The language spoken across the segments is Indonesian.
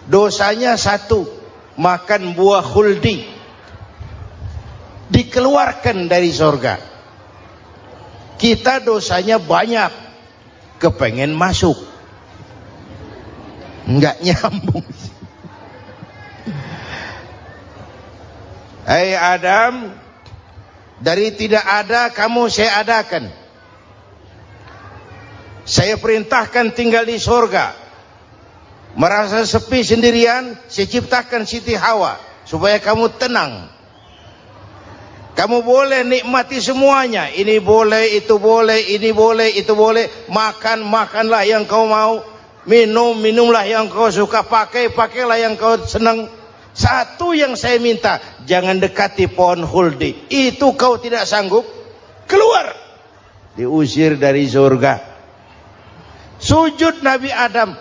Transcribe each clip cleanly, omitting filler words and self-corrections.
Dosanya satu, makan buah khuldi, dikeluarkan dari surga. Kita dosanya banyak, kepengen masuk, nggak nyambung. Hai Adam, dari tidak ada kamu saya adakan. Saya perintahkan tinggal di surga. Merasa sepi sendirian, saya ciptakan Siti Hawa supaya kamu tenang. Kamu boleh nikmati semuanya. Ini boleh, itu boleh, ini boleh, itu boleh. Makan, makanlah yang kau mau. Minum, minumlah yang kau suka. Pakai, pakailah yang kau senang. Satu yang saya minta, jangan dekati pohon khuldi. Itu kau tidak sanggup, keluar. Diusir dari surga. Sujud Nabi Adam.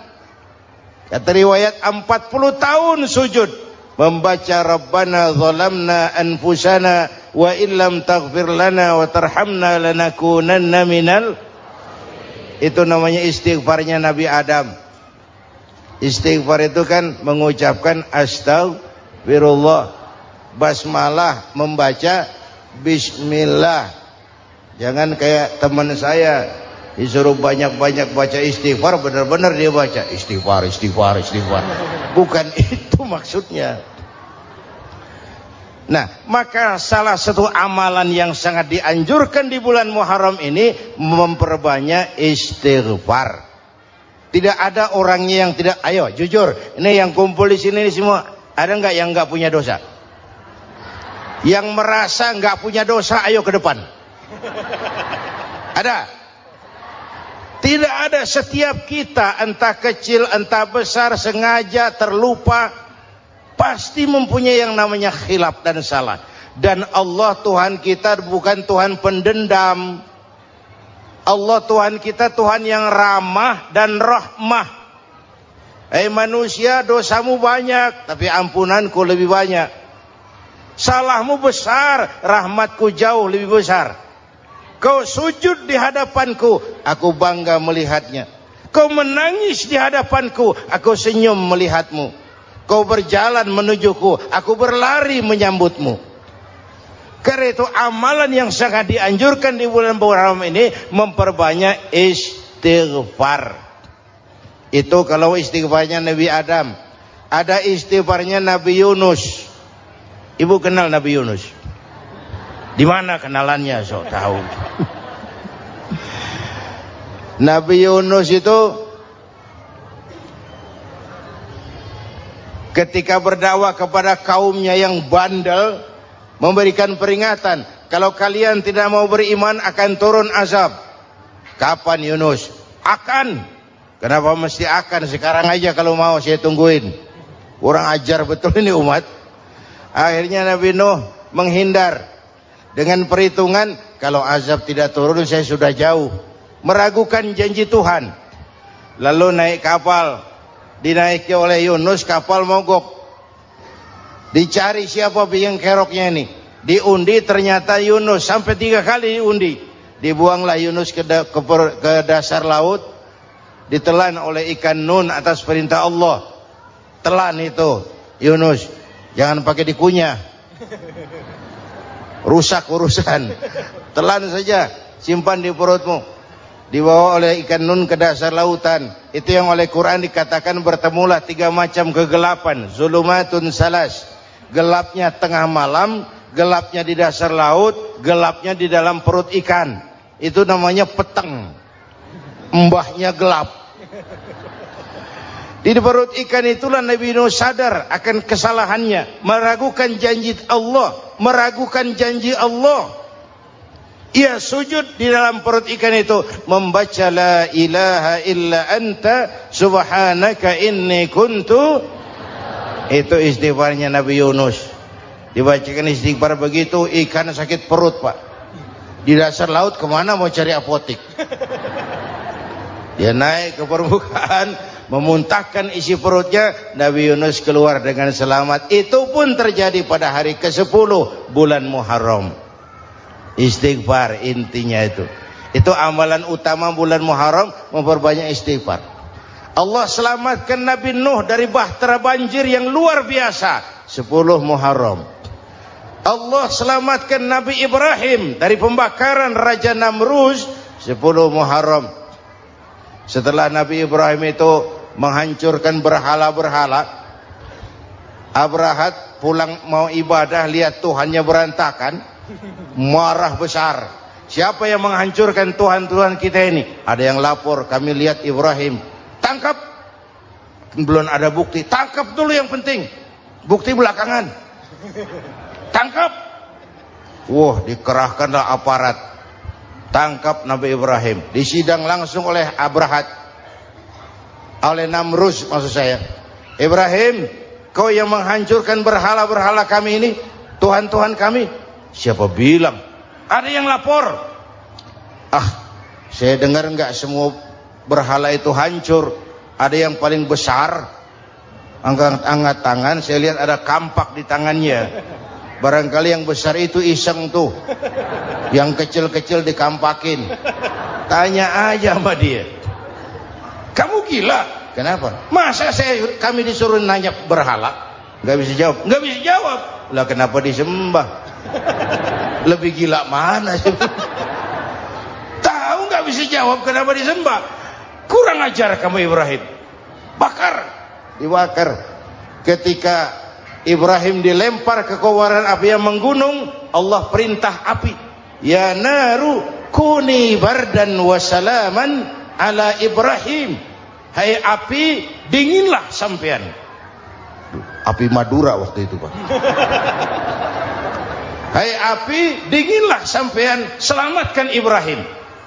Kata riwayat 40 tahun sujud. Membaca Rabbana zalamna anfusana wa illam taghfir lana wa tarhamna lanakunanna minal. Itu namanya istighfarnya Nabi Adam. Istighfar itu kan mengucapkan astagfirullah, basmalah, membaca bismillah. Jangan kayak teman saya disuruh banyak-banyak baca istighfar, benar-benar dia baca istighfar, istighfar, istighfar. Bukan itu maksudnya. Nah, maka salah satu amalan yang sangat dianjurkan di bulan Muharram ini memperbanyak istighfar. Tidak ada orangnya yang tidak. Ayo jujur, ini yang kumpul di sini semua, ada nggak yang nggak punya dosa? Yang merasa nggak punya dosa, ayo ke depan. Ada? Tidak ada. Setiap kita, entah kecil entah besar, sengaja terlupa, pasti mempunyai yang namanya khilaf dan salah. Dan Allah Tuhan kita bukan Tuhan pendendam. Allah Tuhan kita Tuhan yang ramah dan rahmah. Manusia, dosamu banyak, tapi ampunanku lebih banyak. Salahmu besar, rahmatku jauh lebih besar. Kau sujud di hadapanku, aku bangga melihatnya. Kau menangis di hadapanku, aku senyum melihatmu. Kau berjalan menujuku, aku berlari menyambutmu. Karena itu amalan yang sangat dianjurkan di bulan Muharram ini memperbanyak istighfar. Itu kalau istighfarnya Nabi Adam. Ada istighfarnya Nabi Yunus. Ibu kenal Nabi Yunus? Di mana kenalannya? Sok tahu. Nabi Yunus itu ketika berdakwah kepada kaumnya yang bandel, memberikan peringatan, kalau kalian tidak mau beriman akan turun azab. Kapan Yunus? Akan. Kenapa mesti akan? Sekarang aja kalau mau saya tungguin. Kurang ajar betul ini umat. Akhirnya Nabi Nuh menghindar dengan perhitungan, kalau azab tidak turun saya sudah jauh. Meragukan janji Tuhan. Lalu naik kapal, dinaiki oleh Yunus, kapal mogok. Dicari siapa biang keroknya ini. Diundi, ternyata Yunus. Sampai 3 kali diundi. Dibuanglah Yunus ke dasar laut. Ditelan oleh ikan nun atas perintah Allah. Telan itu Yunus. Jangan pakai dikunyah, rusak urusan. Telan saja, simpan di perutmu. Dibawa oleh ikan nun ke dasar lautan. Itu yang oleh Quran dikatakan bertemulah 3 macam kegelapan. Zulumatun salas. Gelapnya tengah malam, gelapnya di dasar laut, gelapnya di dalam perut ikan. Itu namanya peteng. Mbahnya gelap. Di perut ikan itulah Nabi Nuh sadar akan kesalahannya, meragukan janji Allah, meragukan janji Allah. Ia sujud di dalam perut ikan itu, membaca la ilaha illa anta subhanaka inni kuntu. Itu istighfarnya Nabi Yunus. Dibacakan istighfar begitu, ikan sakit perut pak. Di dasar laut kemana mau cari apotik? Dia naik ke permukaan, memuntahkan isi perutnya. Nabi Yunus keluar dengan selamat. Itu pun terjadi pada hari ke-10 bulan Muharram. Istighfar intinya itu. Itu amalan utama bulan Muharram, memperbanyak istighfar. Allah selamatkan Nabi Nuh dari bahtera banjir yang luar biasa, 10 Muharram. Allah selamatkan Nabi Ibrahim dari pembakaran Raja Namruz, 10 Muharram. Setelah Nabi Ibrahim itu menghancurkan berhala-berhala, Abrahat pulang mau ibadah, lihat Tuhannya berantakan, marah besar. Siapa yang menghancurkan Tuhan-Tuhan kita ini? Ada yang lapor, kami lihat Ibrahim. Tangkap. Belum ada bukti, tangkap dulu yang penting, bukti belakangan. Tangkap. Wah, dikerahkanlah aparat, tangkap Nabi Ibrahim, disidang langsung oleh Abrahat, oleh Namruz maksud saya. Ibrahim, kau yang menghancurkan berhala-berhala kami ini, Tuhan-Tuhan kami. Siapa bilang? Ada yang lapor. Saya dengar enggak semua berhala itu hancur. Ada yang paling besar, angkat tangan, saya lihat ada kampak di tangannya. Barangkali yang besar itu iseng tuh, yang kecil-kecil dikampakin. Tanya aja sama dia. Kamu gila? Kenapa? Masa kami disuruh nanya berhala? Nggak bisa jawab. Nggak bisa jawab. Lah kenapa disembah? Lebih gila mana sih? Tahu nggak bisa jawab kenapa disembah? Kurang ajar kamu Ibrahim. Bakar. Dibakar. Ketika Ibrahim dilempar ke kobaran api yang menggunung, Allah perintah api, ya naru kuni bardan wa salaman ala Ibrahim. Hai api, dinginlah sampean. Api Madura waktu itu, Pak. Hai api, dinginlah sampean, selamatkan Ibrahim.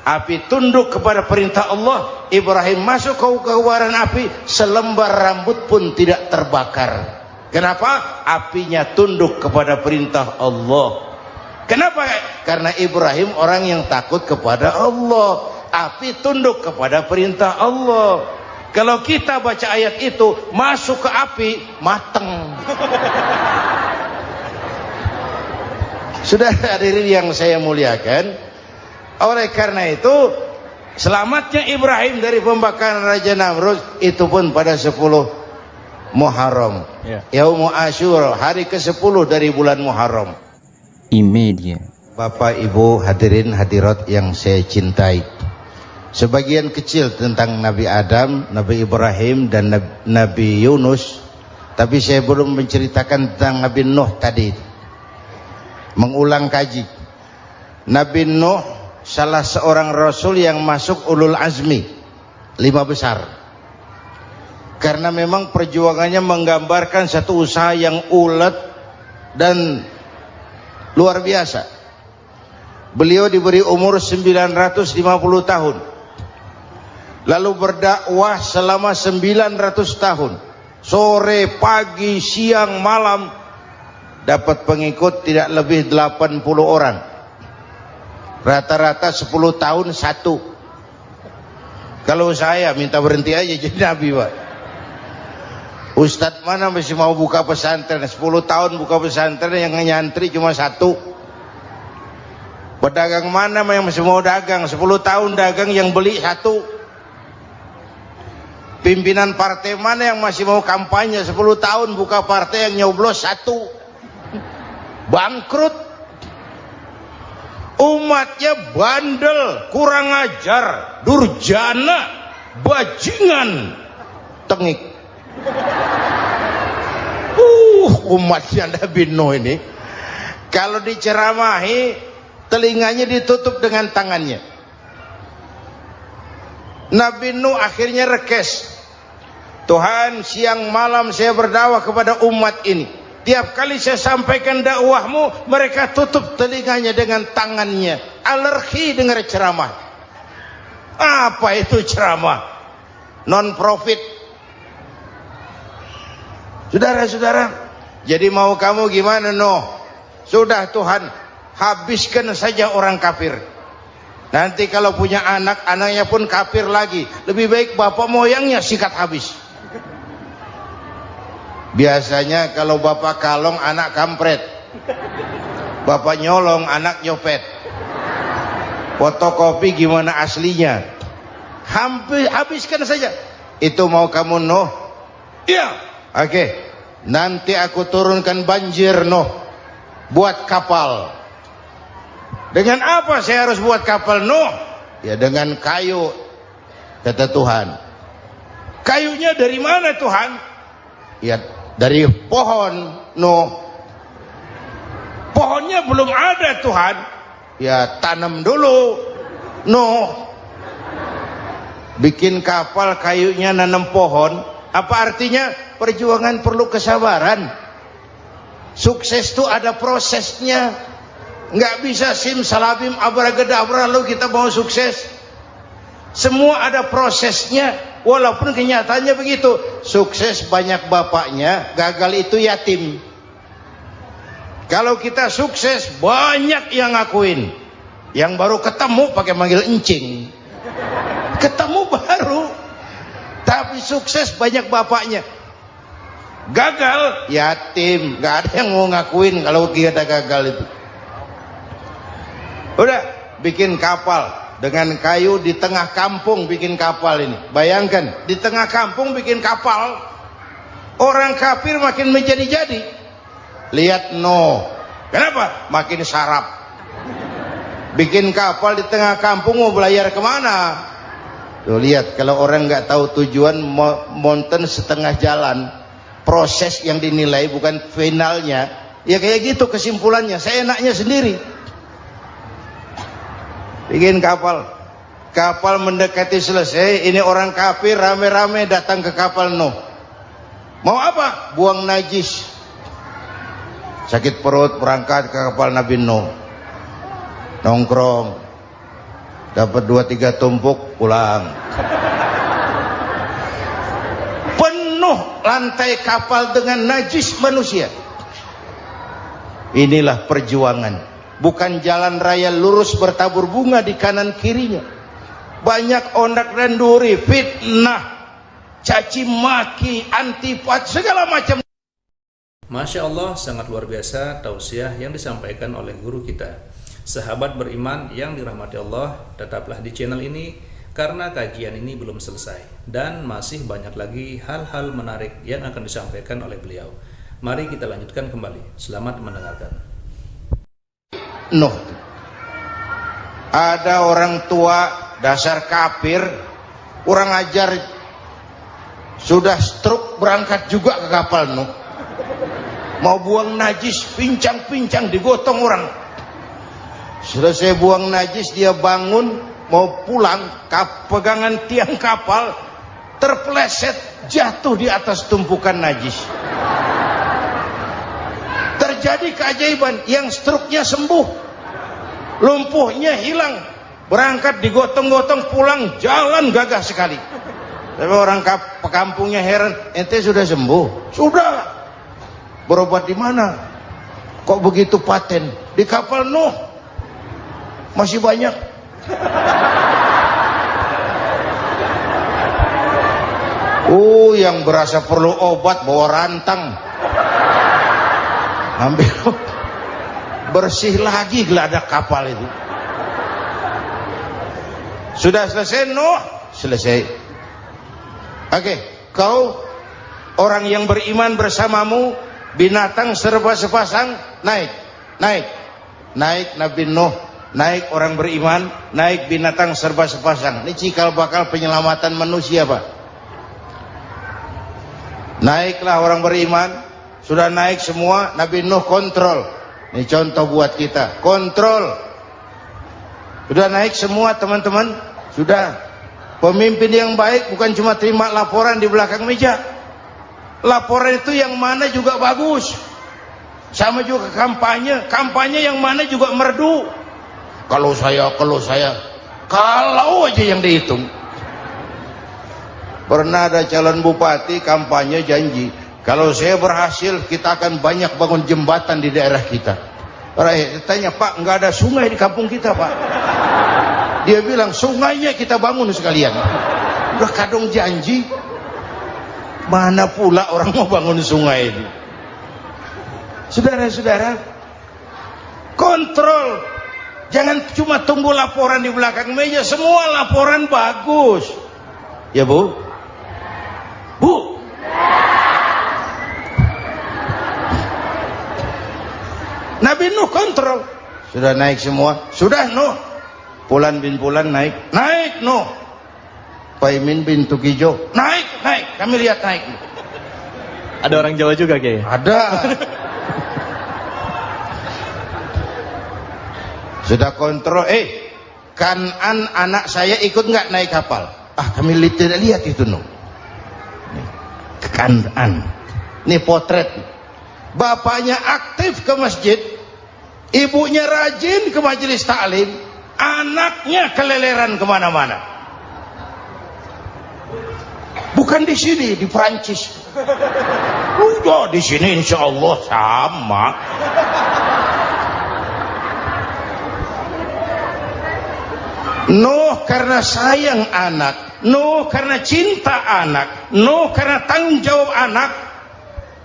Api tunduk kepada perintah Allah. Ibrahim masuk ke kobaran api, selembar rambut pun tidak terbakar. Kenapa? Apinya tunduk kepada perintah Allah. Kenapa? Karena Ibrahim orang yang takut kepada Allah. Api tunduk kepada perintah Allah. Kalau kita baca ayat itu, masuk ke api, mateng. Sudah hadirin yang saya muliakan, oleh karena itu selamatnya Ibrahim dari pembakaran Raja Namruz itu pun pada 10 Muharram, Yaumul Asyura, hari ke-10 dari bulan Muharram. Imedia. Bapak Ibu hadirin hadirat yang saya cintai, sebagian kecil tentang Nabi Adam, Nabi Ibrahim dan Nabi Yunus, tapi saya belum menceritakan tentang Nabi Nuh tadi. Mengulang kaji. Nabi Nuh salah seorang rasul yang masuk ulul azmi, 5 besar. Karena memang perjuangannya menggambarkan satu usaha yang ulet dan luar biasa. Beliau diberi umur 950 tahun. Lalu berdakwah selama 900 tahun. Sore, pagi, siang, malam. Dapat pengikut tidak lebih 80 orang. Rata-rata 10 tahun satu. Kalau saya minta berhenti aja jadi nabi, Pak. Ustadz mana masih mau buka pesantren? 10 tahun buka pesantren, yang nyantri cuma 1. Pedagang mana yang masih mau dagang? 10 tahun dagang, yang beli 1. Pimpinan partai mana yang masih mau kampanye? 10 tahun buka partai, yang nyoblos 1. Bangkrut. Umatnya bandel, kurang ajar, durjana, bajingan, tengik. Umatnya Nabi Nuh ini kalau diceramahi, telinganya ditutup dengan tangannya. Nabi Nuh akhirnya rekes. Tuhan, siang malam saya berdakwah kepada umat ini. Tiap kali saya sampaikan dakwahmu, mereka tutup telinganya dengan tangannya. Alergi dengar ceramah. Apa itu ceramah? Non profit. Saudara-saudara, jadi mau kamu gimana, Nuh? Sudah Tuhan, habiskan saja orang kafir. Nanti kalau punya anak, anaknya pun kafir lagi. Lebih baik bapak moyangnya sikat habis. Biasanya kalau bapak kalong, anak kampret. Bapak nyolong, anak nyopet. Fotokopi gimana aslinya? Hampir habiskan saja. Itu mau kamu Nuh? Iya. Oke. Nanti aku turunkan banjir Nuh. Buat kapal. Dengan apa saya harus buat kapal Nuh? Ya dengan kayu, kata Tuhan. Kayunya dari mana Tuhan? Ya dari pohon Nuh. Pohonnya belum ada Tuhan. Ya tanam dulu Nuh. Bikin kapal kayunya nanam pohon. Apa artinya? Perjuangan perlu kesabaran. Sukses itu ada prosesnya. Nggak bisa simsalabim abracadabra lalu kita mau sukses. Semua ada prosesnya. Walaupun kenyataannya begitu. Sukses banyak bapaknya, gagal itu yatim. Kalau kita sukses banyak yang ngakuin. Yang baru ketemu pakai manggil encing. Ketemu baru. Tapi sukses banyak bapaknya. Gagal yatim, nggak ada yang mau ngakuin kalau kita gagal itu. Udah bikin kapal dengan kayu di tengah kampung, bikin kapal ini. Bayangkan di tengah kampung bikin kapal. Orang kafir makin menjadi-jadi. Lihat Nuh, kenapa? Makin sarap. Bikin kapal di tengah kampung mau belayar kemana? Tuh lihat, kalau orang nggak tahu tujuan, mountain setengah jalan. Proses yang dinilai bukan finalnya. Ya kayak gitu kesimpulannya. Saya enaknya sendiri. Bikin kapal. Kapal mendekati selesai. Ini orang kafir rame-rame datang ke kapal Nuh. Mau apa? Buang najis. Sakit perut berangkat ke kapal Nabi Nuh. Nongkrong. Dapat 2-3 tumpuk pulang. Penuh lantai kapal dengan najis manusia. Inilah perjuangan. Bukan jalan raya lurus bertabur bunga di kanan kirinya. Banyak ondak dan duri, fitnah, caci maki, antipat, segala macam. Masya Allah, sangat luar biasa tausiah yang disampaikan oleh guru kita. Sahabat beriman yang dirahmati Allah, tetaplah di channel ini karena kajian ini belum selesai dan masih banyak lagi hal-hal menarik yang akan disampaikan oleh beliau. Mari kita lanjutkan kembali. Selamat mendengarkan. Nuh. Ada orang tua dasar kafir, kurang ajar, sudah stroke berangkat juga ke kapal Nuh. Mau buang najis, pincang-pincang digotong orang. Selesai buang najis dia bangun mau pulang, pegangan tiang kapal terpeleset jatuh di atas tumpukan najis. Terjadi keajaiban, yang struknya sembuh, lumpuhnya hilang, berangkat digotong-gotong pulang jalan gagah sekali. Tapi orang kampungnya heran, ente sudah sembuh? Sudah. Berobat di mana? Kok begitu paten? Di kapal Nuh. Masih banyak. Yang berasa perlu obat bawa rantang. Ambil bersih lagi geladak kapal itu. Sudah selesai Nuh? Selesai. Oke, kau orang yang beriman bersamamu, binatang serba sepasang, naik Nabi Nuh, naik orang beriman, naik binatang serba sepasang. Ini cikal bakal penyelamatan manusia, Pak. Naiklah orang beriman, sudah naik semua, Nabi Nuh kontrol. Ini contoh buat kita, kontrol. Sudah naik semua teman-teman, sudah. Pemimpin yang baik bukan cuma terima laporan di belakang meja. Laporan itu yang mana juga bagus. Sama juga kampanye, kampanye yang mana juga merdu. Kalau saya kalau aja yang dihitung. Pernah ada calon bupati kampanye janji, kalau saya berhasil kita akan banyak bangun jembatan di daerah kita. Rakyat tanya, Pak, nggak ada sungai di kampung kita, Pak. Dia bilang, sungainya kita bangun sekalian. Udah kadung janji, mana pula orang mau bangun sungai ini. Saudara-saudara, kontrol. Jangan cuma tunggu laporan di belakang meja, semua laporan bagus. Ya Bu? Nabi Nuh kontrol. Sudah naik semua? Sudah Nuh. Pulan bin Pulan naik? Naik Nuh. Paimin bin Tukijo? Naik. Kami lihat naik. Ada orang Jawa juga Kiai? Ada. Sudah kontrol. Kanan anak saya ikut nggak naik kapal? Kami tidak lihat itu Nuh. Kanan. Ini potret. Bapaknya aktif ke masjid, ibunya rajin ke majelis taklim, anaknya keleleran kemana-mana. Bukan di sini, di Prancis. Udah di sini insya Allah sama. Nuh karena sayang anak, Nuh karena cinta anak, Nuh karena tanggung jawab anak,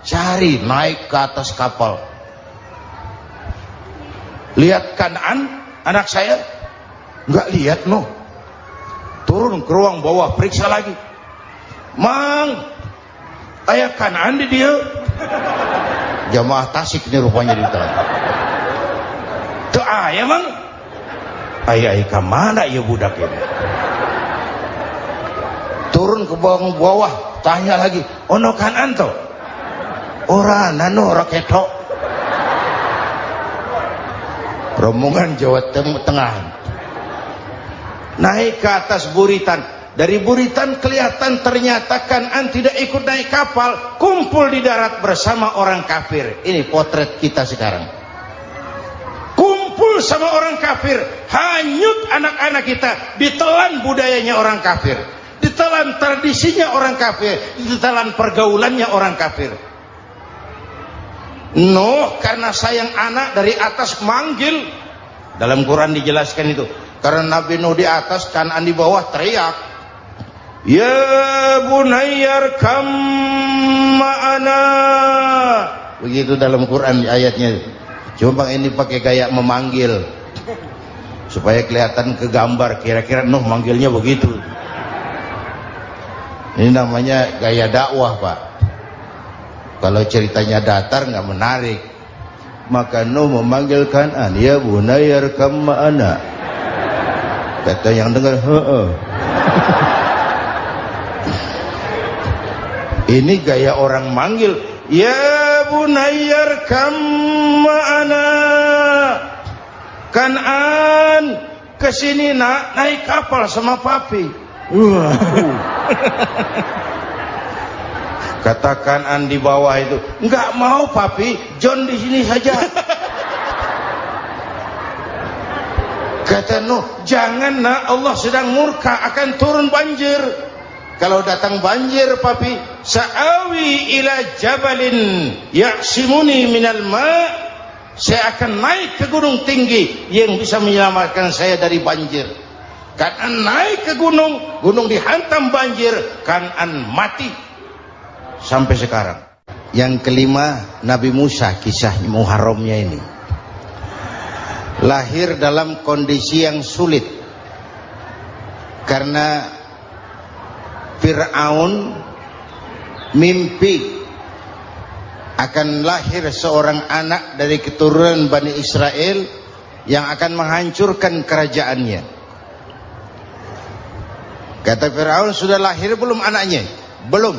cari naik ke atas kapal. Lihat Kan'an anak saya? Nggak lihat Nuh. Turun ke ruang bawah, periksa lagi. Mang, ayah Kan'an di dia. Jamaah Tasik ini rupanya ditanya. Tuh ayah mang. Ayah ke mana ya budak ini? Turun ke bawah, tanya lagi. Ono Kan'an toh? Ora nano raketo. Rombongan Jawa Tengah naik ke atas buritan. Dari buritan kelihatan ternyata Kan'an tidak ikut naik kapal, kumpul di darat bersama orang kafir. Ini potret kita sekarang. Kumpul sama orang kafir, hanyut anak-anak kita, ditelan budayanya orang kafir, ditelan tradisinya orang kafir, ditelan pergaulannya orang kafir. Nuh karena sayang anak dari atas manggil. Dalam Quran dijelaskan itu. Karena Nabi Nuh di atas, Kan'an di bawah, teriak, ya bunayyar kam ma'ana. Begitu dalam Quran ayatnya. Cuma ini pakai gaya memanggil supaya kelihatan kegambar, kira-kira Nuh manggilnya begitu. Ini namanya gaya dakwah Pak. Kalau ceritanya datar nggak menarik. Maka Nuh memanggil Kan'an, ya bunayyar kam ma'ana. Kata yang dengar, ini gaya orang manggil, ya bunayyar kam ma'ana. Kan'an, kesini nak, naik kapal sama papi. Kata Kan'an di bawah itu, enggak mau papi, John di sini saja. Kata Nuh, jangan nak, Allah sedang murka, akan turun banjir. Kalau datang banjir papi, sa'awi ila jabalin ya'simuni minal ma', saya akan naik ke gunung tinggi yang bisa menyelamatkan saya dari banjir. Kan'an naik ke gunung, gunung dihantam banjir, Kan'an mati. Sampai sekarang. Yang kelima, Nabi Musa, kisah Muharramnya ini. Lahir dalam kondisi yang sulit. Karena Fir'aun mimpi akan lahir seorang anak dari keturunan Bani Israel yang akan menghancurkan kerajaannya. Kata Fir'aun, sudah lahir belum anaknya? Belum.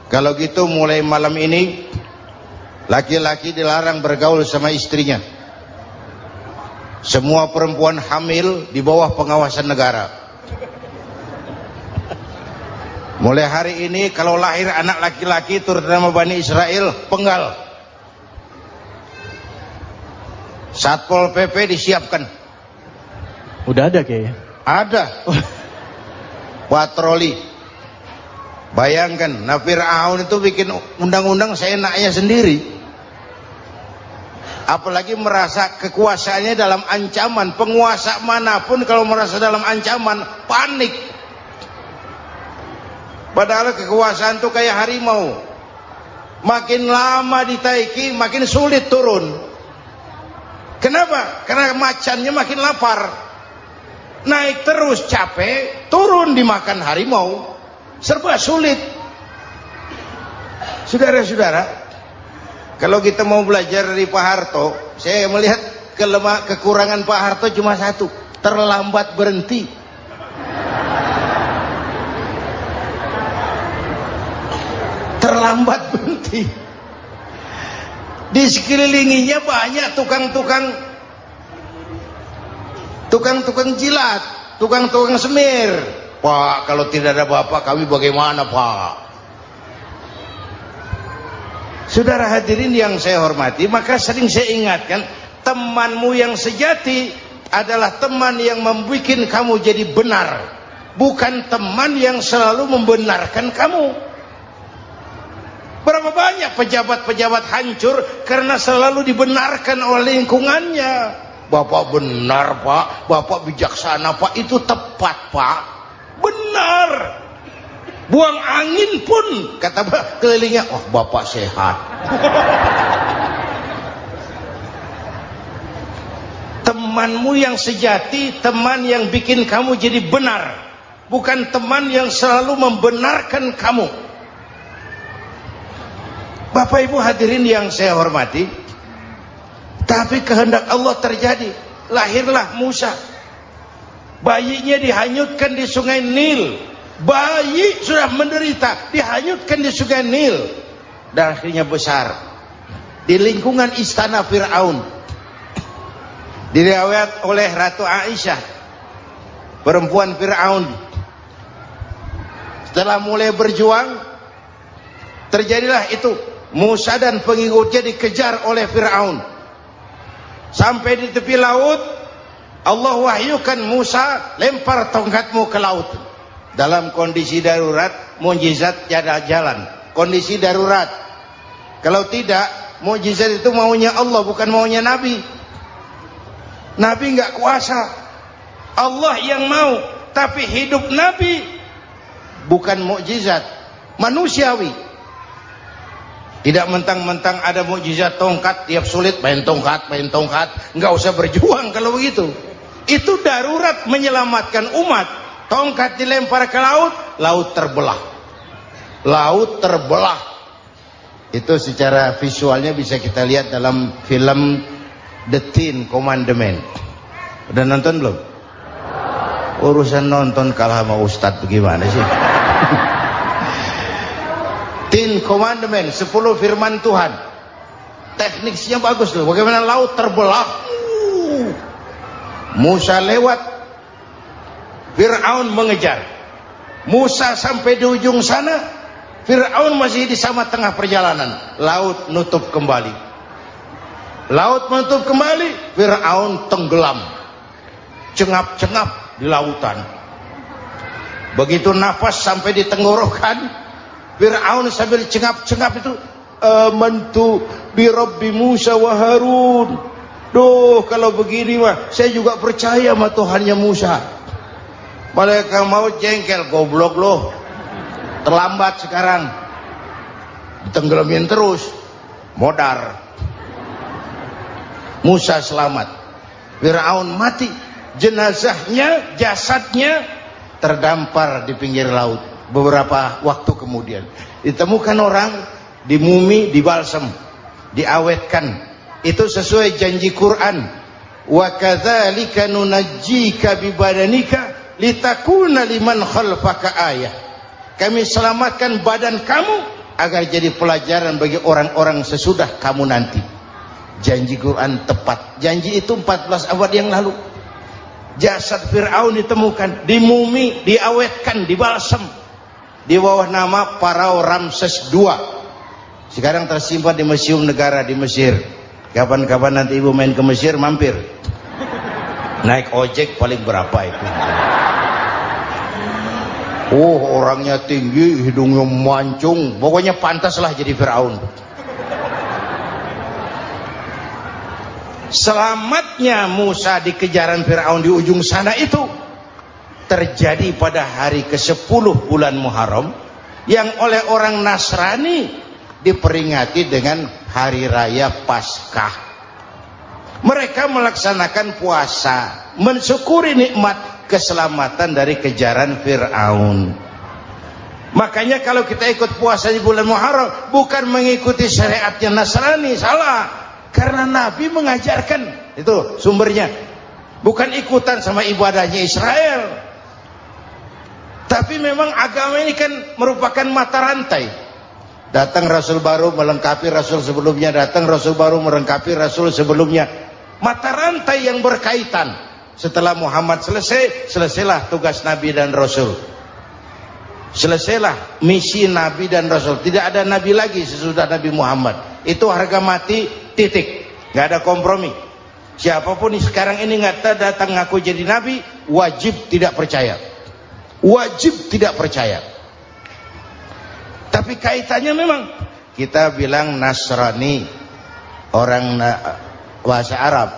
Kalau gitu mulai malam ini laki-laki dilarang bergaul sama istrinya. Semua perempuan hamil di bawah pengawasan negara. Mulai hari ini kalau lahir anak laki-laki terutama Bani Israel, penggal. Satpol PP disiapkan. Udah ada kayaknya. Ada. Patroli. Bayangkan, Fir'aun itu bikin undang-undang seenaknya sendiri. Apalagi merasa kekuasaannya dalam ancaman. Penguasa manapun kalau merasa dalam ancaman, panik. Padahal kekuasaan itu kayak harimau. Makin lama ditaiki, makin sulit turun. Kenapa? Karena macannya makin lapar. Naik terus capek, turun dimakan harimau. Serba sulit. Saudara-saudara, kalau kita mau belajar dari Pak Harto, Saya melihat kekurangan Pak Harto cuma satu, terlambat berhenti. Terlambat berhenti. Di sekelilinginya banyak tukang jilat, tukang semir. Pak, kalau tidak ada bapak kami bagaimana, Pak? Saudara hadirin yang saya hormati, maka sering saya ingatkan, temanmu yang sejati adalah teman yang membuat kamu jadi benar, bukan teman yang selalu membenarkan kamu. Berapa banyak pejabat-pejabat hancur karena selalu dibenarkan oleh lingkungannya. Bapak benar, Pak. Bapak bijaksana, Pak. Itu tepat, Pak. Benar. Buang angin pun kata kelilingnya, oh Bapak sehat. Temanmu yang sejati, teman yang bikin kamu jadi benar, bukan teman yang selalu membenarkan kamu. Bapak Ibu hadirin yang saya hormati, tapi kehendak Allah terjadi. Lahirlah Musa. Bayinya dihanyutkan di sungai Nil. Bayi sudah menderita, dihanyutkan di sungai Nil. Dan akhirnya besar di lingkungan istana Fir'aun. Diriwayat oleh Ratu Aisyah, perempuan Fir'aun, setelah mulai berjuang, terjadilah itu. Musa dan pengikutnya dikejar oleh Fir'aun. Sampai di tepi laut, Allah wahyukan Musa, lempar tongkatmu ke laut. Dalam kondisi darurat, mukjizat tiada jalan. Kondisi darurat. Kalau tidak, mukjizat itu maunya Allah, bukan maunya Nabi. Nabi nggak kuasa, Allah yang mau. Tapi hidup Nabi bukan mukjizat, manusiawi. Tidak mentang-mentang ada mukjizat tongkat, tiap sulit main tongkat, nggak usah berjuang kalau begitu. Itu darurat menyelamatkan umat. Tongkat dilempar ke laut, laut terbelah. Laut terbelah. Itu secara visualnya bisa kita lihat dalam film The Ten Commandments. Udah nonton belum? Urusan nonton kalah sama Ustadz bagaimana sih? Ten Commandments, 10 firman Tuhan. Tekniknya bagus loh. Bagaimana laut terbelah. Musa lewat, Fir'aun mengejar. Musa sampai di ujung sana, Fir'aun masih di sama tengah perjalanan. Laut nutup kembali. Laut menutup kembali, Fir'aun tenggelam. Cengap-cengap di lautan. Begitu nafas sampai di tenggorokan, Fir'aun sambil cengap-cengap itu, amantu bi Rabbi Musa wa Harun. Duh, kalau begini mah saya juga percaya sama Tuhannya Musa. Malaikat maut jengkel, goblok loh. Terlambat sekarang. Ditenggelamin terus. Modar. Musa selamat. Fir'aun mati. Jenazahnya, jasadnya terdampar di pinggir laut. Beberapa waktu kemudian ditemukan orang, dimumi, dibalsem, diawetkan. Itu sesuai janji Quran. Wa kadzalika nunajjika bi badanika litakuna liman khalfaka ayah. Kami selamatkan badan kamu agar jadi pelajaran bagi orang-orang sesudah kamu nanti. Janji Quran tepat. Janji itu 14 abad yang lalu. Jasad Fir'aun ditemukan, dimumi, diawetkan, dibalsem di bawah nama Farao Ramses II. Sekarang tersimpan di Museum Negara di Mesir. Kapan-kapan nanti ibu main ke Mesir, mampir. Naik ojek paling berapa itu? Oh, orangnya tinggi, hidungnya mancung, pokoknya pantaslah jadi Fir'aun. Selamatnya Musa di kejaran Fir'aun di ujung sana itu terjadi pada hari ke-10 bulan Muharram, yang oleh orang Nasrani diperingati dengan hari raya Paskah. Mereka melaksanakan puasa, mensyukuri nikmat keselamatan dari kejaran Fir'aun. Makanya kalau kita ikut puasa di bulan Muharram, bukan mengikuti syariatnya Nasrani, salah. Karena Nabi mengajarkan, itu sumbernya. Bukan ikutan sama ibadahnya Israel. Tapi memang agama ini kan merupakan mata rantai. Datang Rasul baru melengkapi Rasul sebelumnya, datang Rasul baru melengkapi Rasul sebelumnya. Mata rantai yang berkaitan. Setelah Muhammad selesai, selesailah tugas Nabi dan Rasul. Selesailah misi Nabi dan Rasul. Tidak ada Nabi lagi sesudah Nabi Muhammad. Itu harga mati, titik. Gak ada kompromi. Siapapun sekarang ini nggak datang ngaku jadi Nabi, wajib tidak percaya. Wajib tidak percaya. Tapi kaitannya memang kita bilang Nasrani, orang bahasa Arab,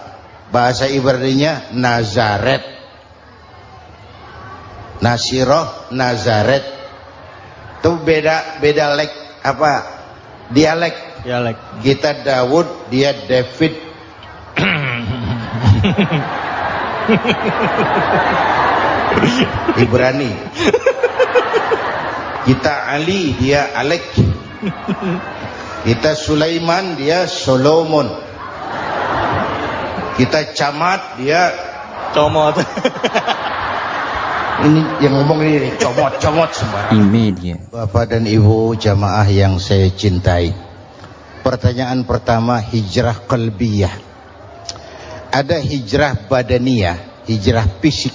bahasa Ibraninya Nazaret, Nasiroh, Nazaret. Itu beda dialek. Kita Daud, dia David. Ibrani. Kita Ali, dia Alek. Kita Sulaiman, dia Solomon. Kita Camat, dia Comot. Ini yang ngomong ini comot sembarang. Bapak dan Ibu jamaah yang saya cintai, pertanyaan pertama, hijrah qalbiyah. Ada hijrah badaniyah, hijrah fisik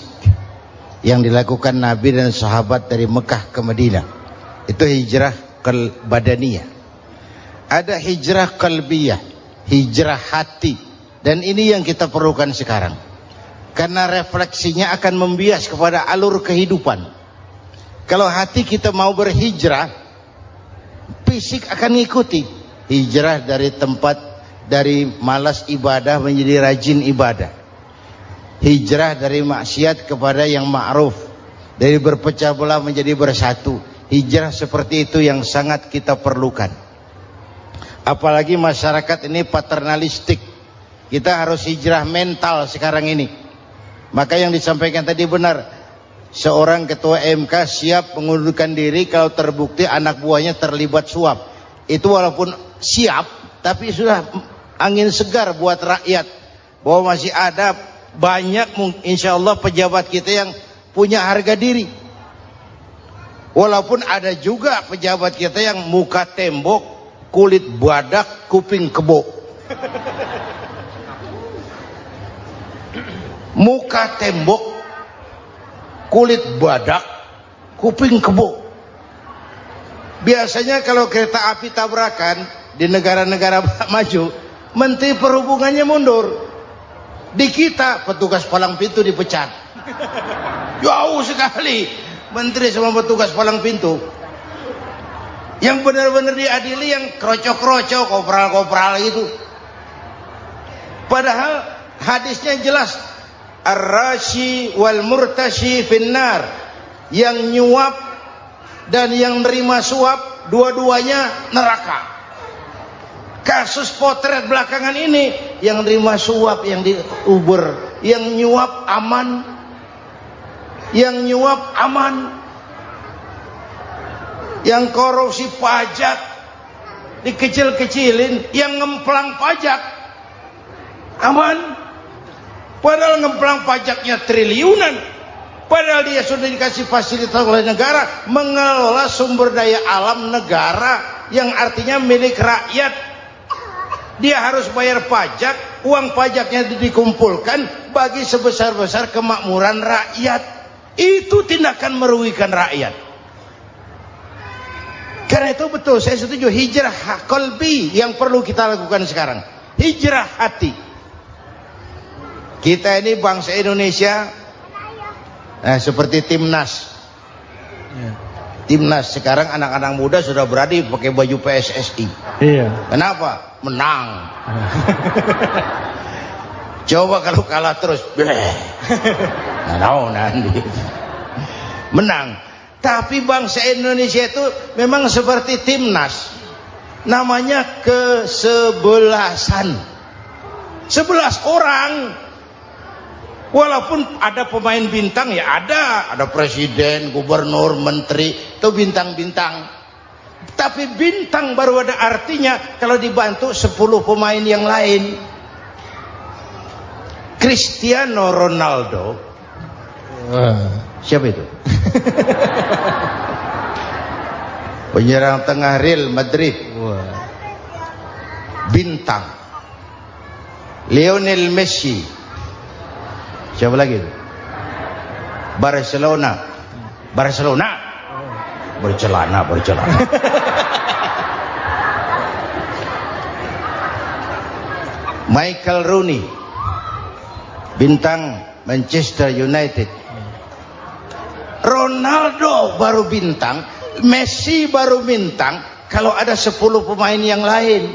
yang dilakukan Nabi dan sahabat dari Mekah ke Madinah. Itu hijrah badaniyah. Ada hijrah qalbiyah, hijrah hati. Dan ini yang kita perlukan sekarang. Karena refleksinya akan membias kepada alur kehidupan. Kalau hati kita mau berhijrah, fisik akan ngikuti. Hijrah dari tempat, dari malas ibadah menjadi rajin ibadah. Hijrah dari maksiat kepada yang ma'ruf, dari berpecah belah menjadi bersatu. Hijrah seperti itu yang sangat kita perlukan. Apalagi masyarakat ini paternalistik. Kita harus hijrah mental sekarang ini. Maka yang disampaikan tadi benar. Seorang ketua MK siap mengundurkan diri kalau terbukti anak buahnya terlibat suap. Itu walaupun siap, tapi sudah angin segar buat rakyat. Bahwa masih ada banyak insya Allah pejabat kita yang punya harga diri. Walaupun ada juga pejabat kita yang muka tembok, kulit badak, kuping kebo. Muka tembok, kulit badak, kuping kebo. Biasanya kalau kereta api tabrakan di negara-negara maju, Menteri Perhubungannya mundur. Di kita petugas palang pintu dipecat. Jauh sekali Menteri sama petugas palang pintu. Yang benar-benar diadili yang krocok-krocok, kopral-kopral gitu. Padahal hadisnya jelas, ar-rashi wal murtashi finnar. Yang nyuap dan yang nerima suap, dua-duanya neraka. Kasus potret belakangan ini, yang nerima suap, yang diuber, yang nyuap aman, yang nyuap aman, yang korupsi pajak dikecil-kecilin, yang ngemplang pajak aman. Padahal ngemplang pajaknya triliunan. Padahal dia sudah dikasih fasilitas oleh negara mengelola sumber daya alam negara yang artinya milik rakyat. Dia harus bayar pajak, uang pajaknya dikumpulkan bagi sebesar-besar kemakmuran rakyat. Itu tindakan merugikan rakyat. Karena itu betul, saya setuju, hijrah qalbi yang perlu kita lakukan sekarang. Hijrah hati. Kita ini bangsa Indonesia, seperti timnas. Timnas sekarang anak-anak muda sudah berani pakai baju PSSI. Iya. Kenapa? Menang. Coba kalau kalah terus, nanti menang. Tapi bangsa Indonesia itu memang seperti timnas. Namanya kesebelasan. 11 orang. Walaupun ada pemain bintang, ya ada presiden, gubernur, menteri, itu bintang-bintang. Tapi bintang baru ada artinya kalau dibantu 10 pemain yang lain. Cristiano Ronaldo. Siapa itu? Penyerang tengah Real Madrid. Bintang. Lionel Messi. Siapa lagi itu? Barcelona. Bercelana. Michael Rooney, bintang Manchester United. Ronaldo baru bintang, Messi baru bintang kalau ada 10 pemain yang lain.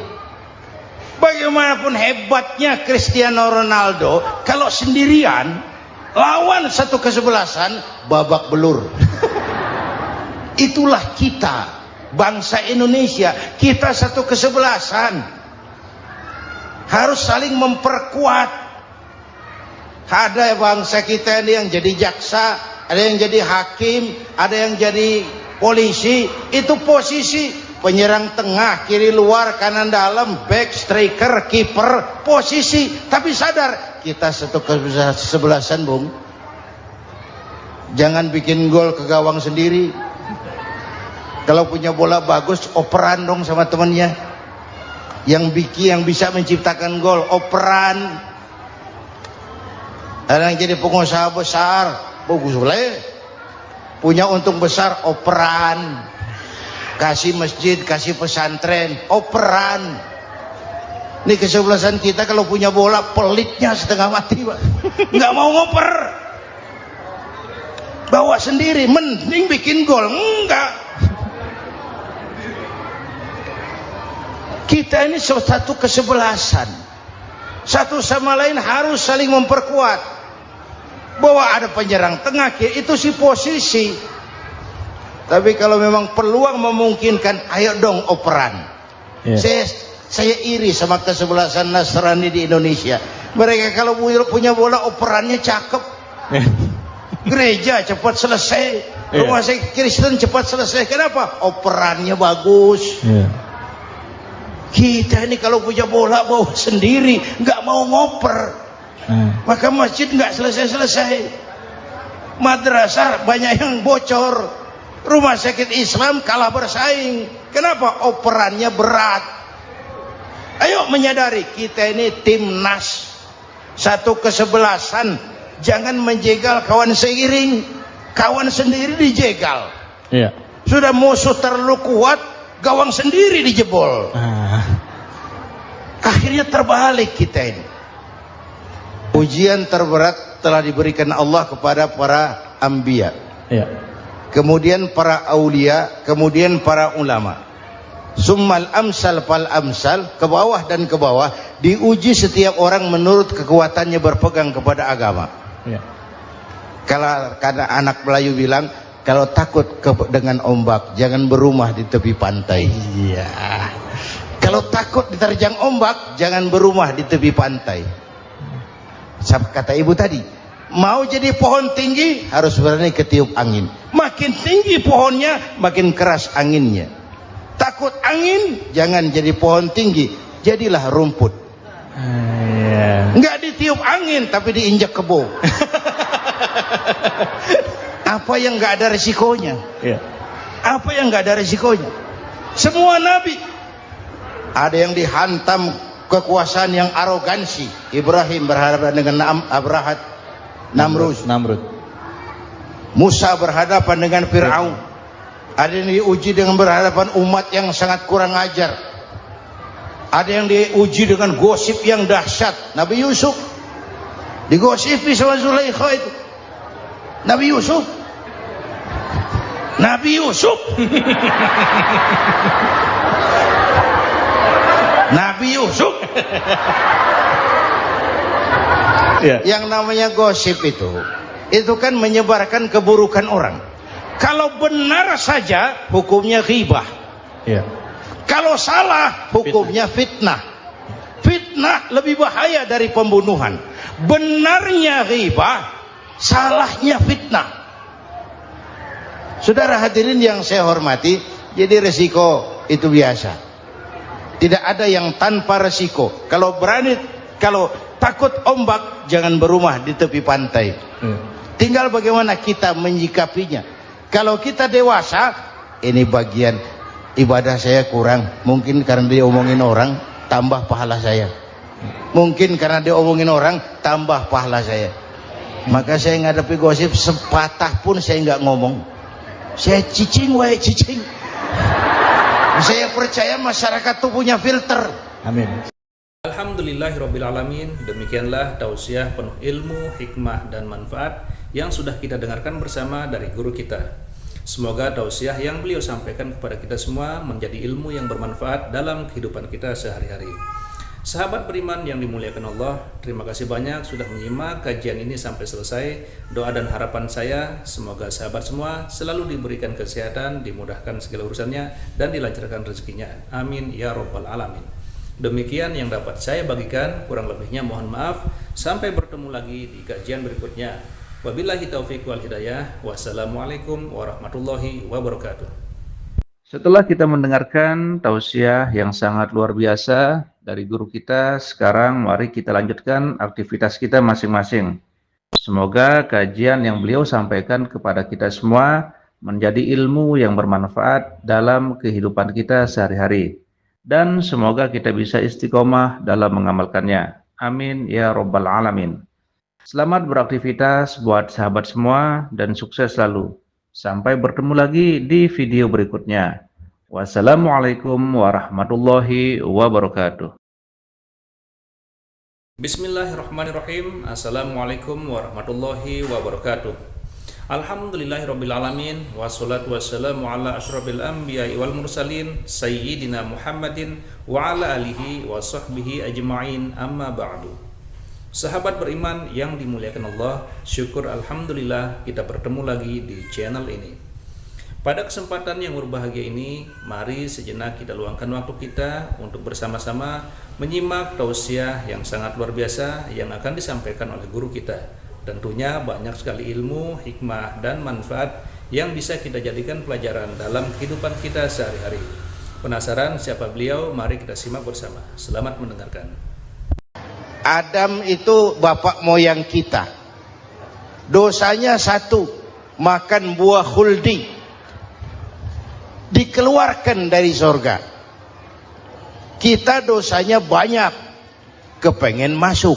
Bagaimanapun hebatnya Cristiano Ronaldo, kalau sendirian lawan satu kesebelasan, babak belur. Itulah kita, bangsa Indonesia. Kita satu kesebelasan, harus saling memperkuat. Ada bangsa kita ini yang jadi jaksa, ada yang jadi hakim, ada yang jadi polisi. Itu posisi penyerang tengah, kiri luar, kanan dalam, back, striker, kiper, posisi. Tapi sadar kita satu kesebelasan, Bung. Jangan bikin gol ke gawang sendiri. Kalau punya bola bagus, operan dong sama temannya. Yang bisa menciptakan gol, operan. Ada yang jadi pengusaha besar, bagus boleh. Punya untung besar, operan. Kasih masjid, kasih pesantren, operan. Ini kesebelasan kita kalau punya bola, pelitnya setengah mati, Pak. Nggak mau ngoper. Bawa sendiri, mending bikin gol. Enggak. Kita ini satu kesebelasan. Satu sama lain harus saling memperkuat. Bahwa ada penyerang tengah, itu si posisi. Tapi kalau memang peluang memungkinkan, ayo dong operan. Saya iri sama kesebelasan Nasrani di Indonesia. Mereka kalau punya bola, operannya cakep. Gereja cepat selesai, rumah sakit Kristen cepat selesai. Kenapa? Operannya bagus. Kita ini kalau punya bola bawa sendiri, nggak mau ngoper. Maka masjid nggak selesai-selesai. Madrasah banyak yang bocor. Rumah sakit Islam kalah bersaing. Kenapa? Operannya berat. Ayo menyadari kita ini timnas, satu kesebelasan. Jangan menjegal kawan seiring, kawan sendiri dijegal. Sudah musuh terlalu kuat, gawang sendiri dijebol. Akhirnya terbalik kita ini. Ujian terberat telah diberikan Allah kepada para anbiya, kemudian para aulia, kemudian para ulama. Summal amsal fal amsal, ke bawah dan ke bawah, diuji setiap orang menurut kekuatannya berpegang kepada agama. Kalau karena anak Melayu bilang, kalau takut dengan ombak, jangan berumah di tepi pantai. Kalau takut diterjang ombak, jangan berumah di tepi pantai. Kata ibu tadi, mau jadi pohon tinggi harus berani ketiup angin. Makin tinggi pohonnya, makin keras anginnya. Takut angin, jangan jadi pohon tinggi, jadilah rumput. Nggak ditiup angin, tapi diinjak kebo. Apa yang nggak ada resikonya? Apa yang nggak ada resikonya? Semua nabi ada yang dihantam kekuasaan yang arogansi. Ibrahim berhadapan dengan Namrud. Musa berhadapan dengan Fir'aun. Ada yang diuji dengan berhadapan umat yang sangat kurang ajar. Ada yang diuji dengan gosip yang dahsyat. Nabi Yusuf digosipi sama Zulaikha itu. Nabi Yusuf Yang namanya gosip itu kan menyebarkan keburukan orang. Kalau benar saja hukumnya ghibah. Kalau salah hukumnya fitnah. Fitnah lebih bahaya dari pembunuhan. Benarnya ghibah, salahnya fitnah. Saudara hadirin yang saya hormati, jadi resiko itu biasa. Tidak ada yang tanpa resiko. Kalau takut ombak, jangan berumah di tepi pantai. Tinggal bagaimana kita menyikapinya. Kalau kita dewasa, ini bagian ibadah saya kurang. Mungkin karena dia omongin orang, tambah pahala saya. Mungkin karena dia omongin orang, tambah pahala saya. Maka saya ngadepi gosip sepatah pun saya nggak ngomong. Saya cicing, cicing. Saya percaya masyarakat itu punya filter. Amin. Alhamdulillahirrabbilalamin. Demikianlah tausiah penuh ilmu, hikmah, dan manfaat yang sudah kita dengarkan bersama dari guru kita. Semoga tausiah yang beliau sampaikan kepada kita semua menjadi ilmu yang bermanfaat dalam kehidupan kita sehari-hari. Sahabat beriman yang dimuliakan Allah, terima kasih banyak sudah menyimak kajian ini sampai selesai. Doa dan harapan saya, semoga sahabat semua selalu diberikan kesehatan, dimudahkan segala urusannya, dan dilancarkan rezekinya. Amin ya rabbal alamin. Demikian yang dapat saya bagikan, kurang lebihnya mohon maaf. Sampai bertemu lagi di kajian berikutnya. Wabillahi taufiq wal hidayah. Wassalamualaikum warahmatullahi wabarakatuh. Setelah kita mendengarkan tausiah yang sangat luar biasa dari guru kita, sekarang mari kita lanjutkan aktivitas kita masing-masing. Semoga kajian yang beliau sampaikan kepada kita semua menjadi ilmu yang bermanfaat dalam kehidupan kita sehari-hari. Dan semoga kita bisa istiqomah dalam mengamalkannya. Amin ya rabbal alamin. Selamat beraktivitas buat sahabat semua dan sukses selalu. Sampai bertemu lagi di video berikutnya. Wassalamualaikum warahmatullahi wabarakatuh. Bismillahirrahmanirrahim. Assalamualaikum warahmatullahi wabarakatuh. Alhamdulillahirrabbilalamin. Wassalatu wassalamu ala ashrafil anbiya'i wal mursalin Sayyidina Muhammadin wa ala alihi wa sahbihi ajma'in, amma ba'du. Sahabat beriman yang dimuliakan Allah, syukur alhamdulillah kita bertemu lagi di channel ini. Pada kesempatan yang berbahagia ini, mari sejenak kita luangkan waktu kita untuk bersama-sama menyimak tausiah yang sangat luar biasa yang akan disampaikan oleh guru kita. Tentunya banyak sekali ilmu, hikmah, dan manfaat yang bisa kita jadikan pelajaran dalam kehidupan kita sehari-hari. Penasaran siapa beliau? Mari kita simak bersama. Selamat mendengarkan. Adam itu bapak moyang kita. Dosanya satu, makan buah khuldi. Dikeluarkan dari surga. Kita dosanya banyak, kepengen masuk.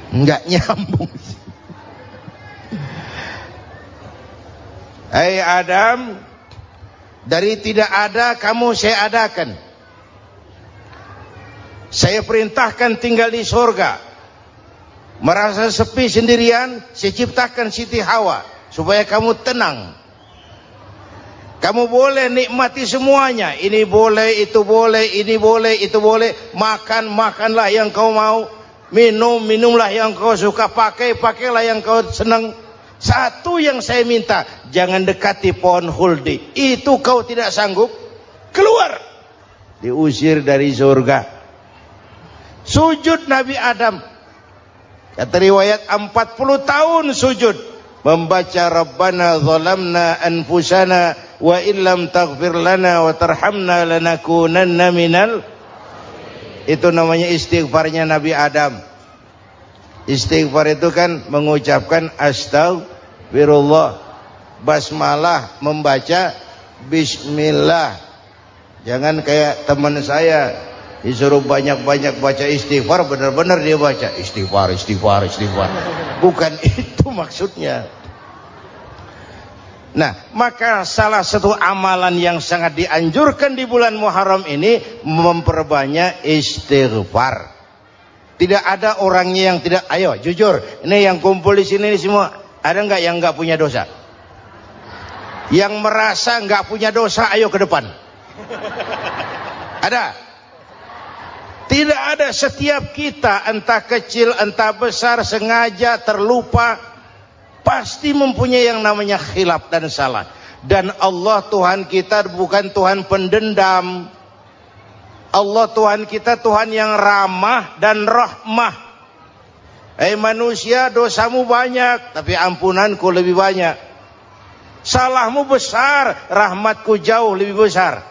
Enggak nyambung. Hai Adam, dari tidak ada kamu saya adakan. Saya perintahkan tinggal di surga. Merasa sepi sendirian, saya ciptakan Siti Hawa supaya kamu tenang. Kamu boleh nikmati semuanya. Ini boleh, itu boleh, ini boleh, itu boleh. Makan, makanlah yang kau mau. Minum, minumlah yang kau suka. Pakai, pakailah yang kau senang. Satu yang saya minta, jangan dekati pohon khuldi. Itu kau tidak sanggup, keluar. Diusir dari surga. Sujud Nabi Adam, kata riwayat 40 tahun sujud, membaca Rabbana zalamna anfusana wa illam taghfir lana wa tarhamna lanakunanna minal. Itu namanya istighfarnya Nabi Adam. Istighfar itu kan mengucapkan astagfirullah, basmalah, membaca bismillah. Jangan kayak teman saya disuruh banyak-banyak baca istighfar, benar-benar dia baca istighfar, istighfar, istighfar. Bukan itu maksudnya. Nah, maka salah satu amalan yang sangat dianjurkan di bulan Muharram ini memperbanyak istighfar. Tidak ada orangnya yang tidak. Ayo jujur, ini yang kumpul di sini ini semua, ada nggak yang nggak punya dosa? Yang merasa nggak punya dosa, ayo ke depan. Ada? Tidak ada. Setiap kita, entah kecil entah besar, sengaja terlupa, pasti mempunyai yang namanya khilaf dan salah. Dan Allah Tuhan kita bukan Tuhan pendendam. Allah Tuhan kita Tuhan yang ramah dan rahmah. Manusia, dosamu banyak, tapi ampunanku lebih banyak. Salahmu besar, rahmatku jauh lebih besar.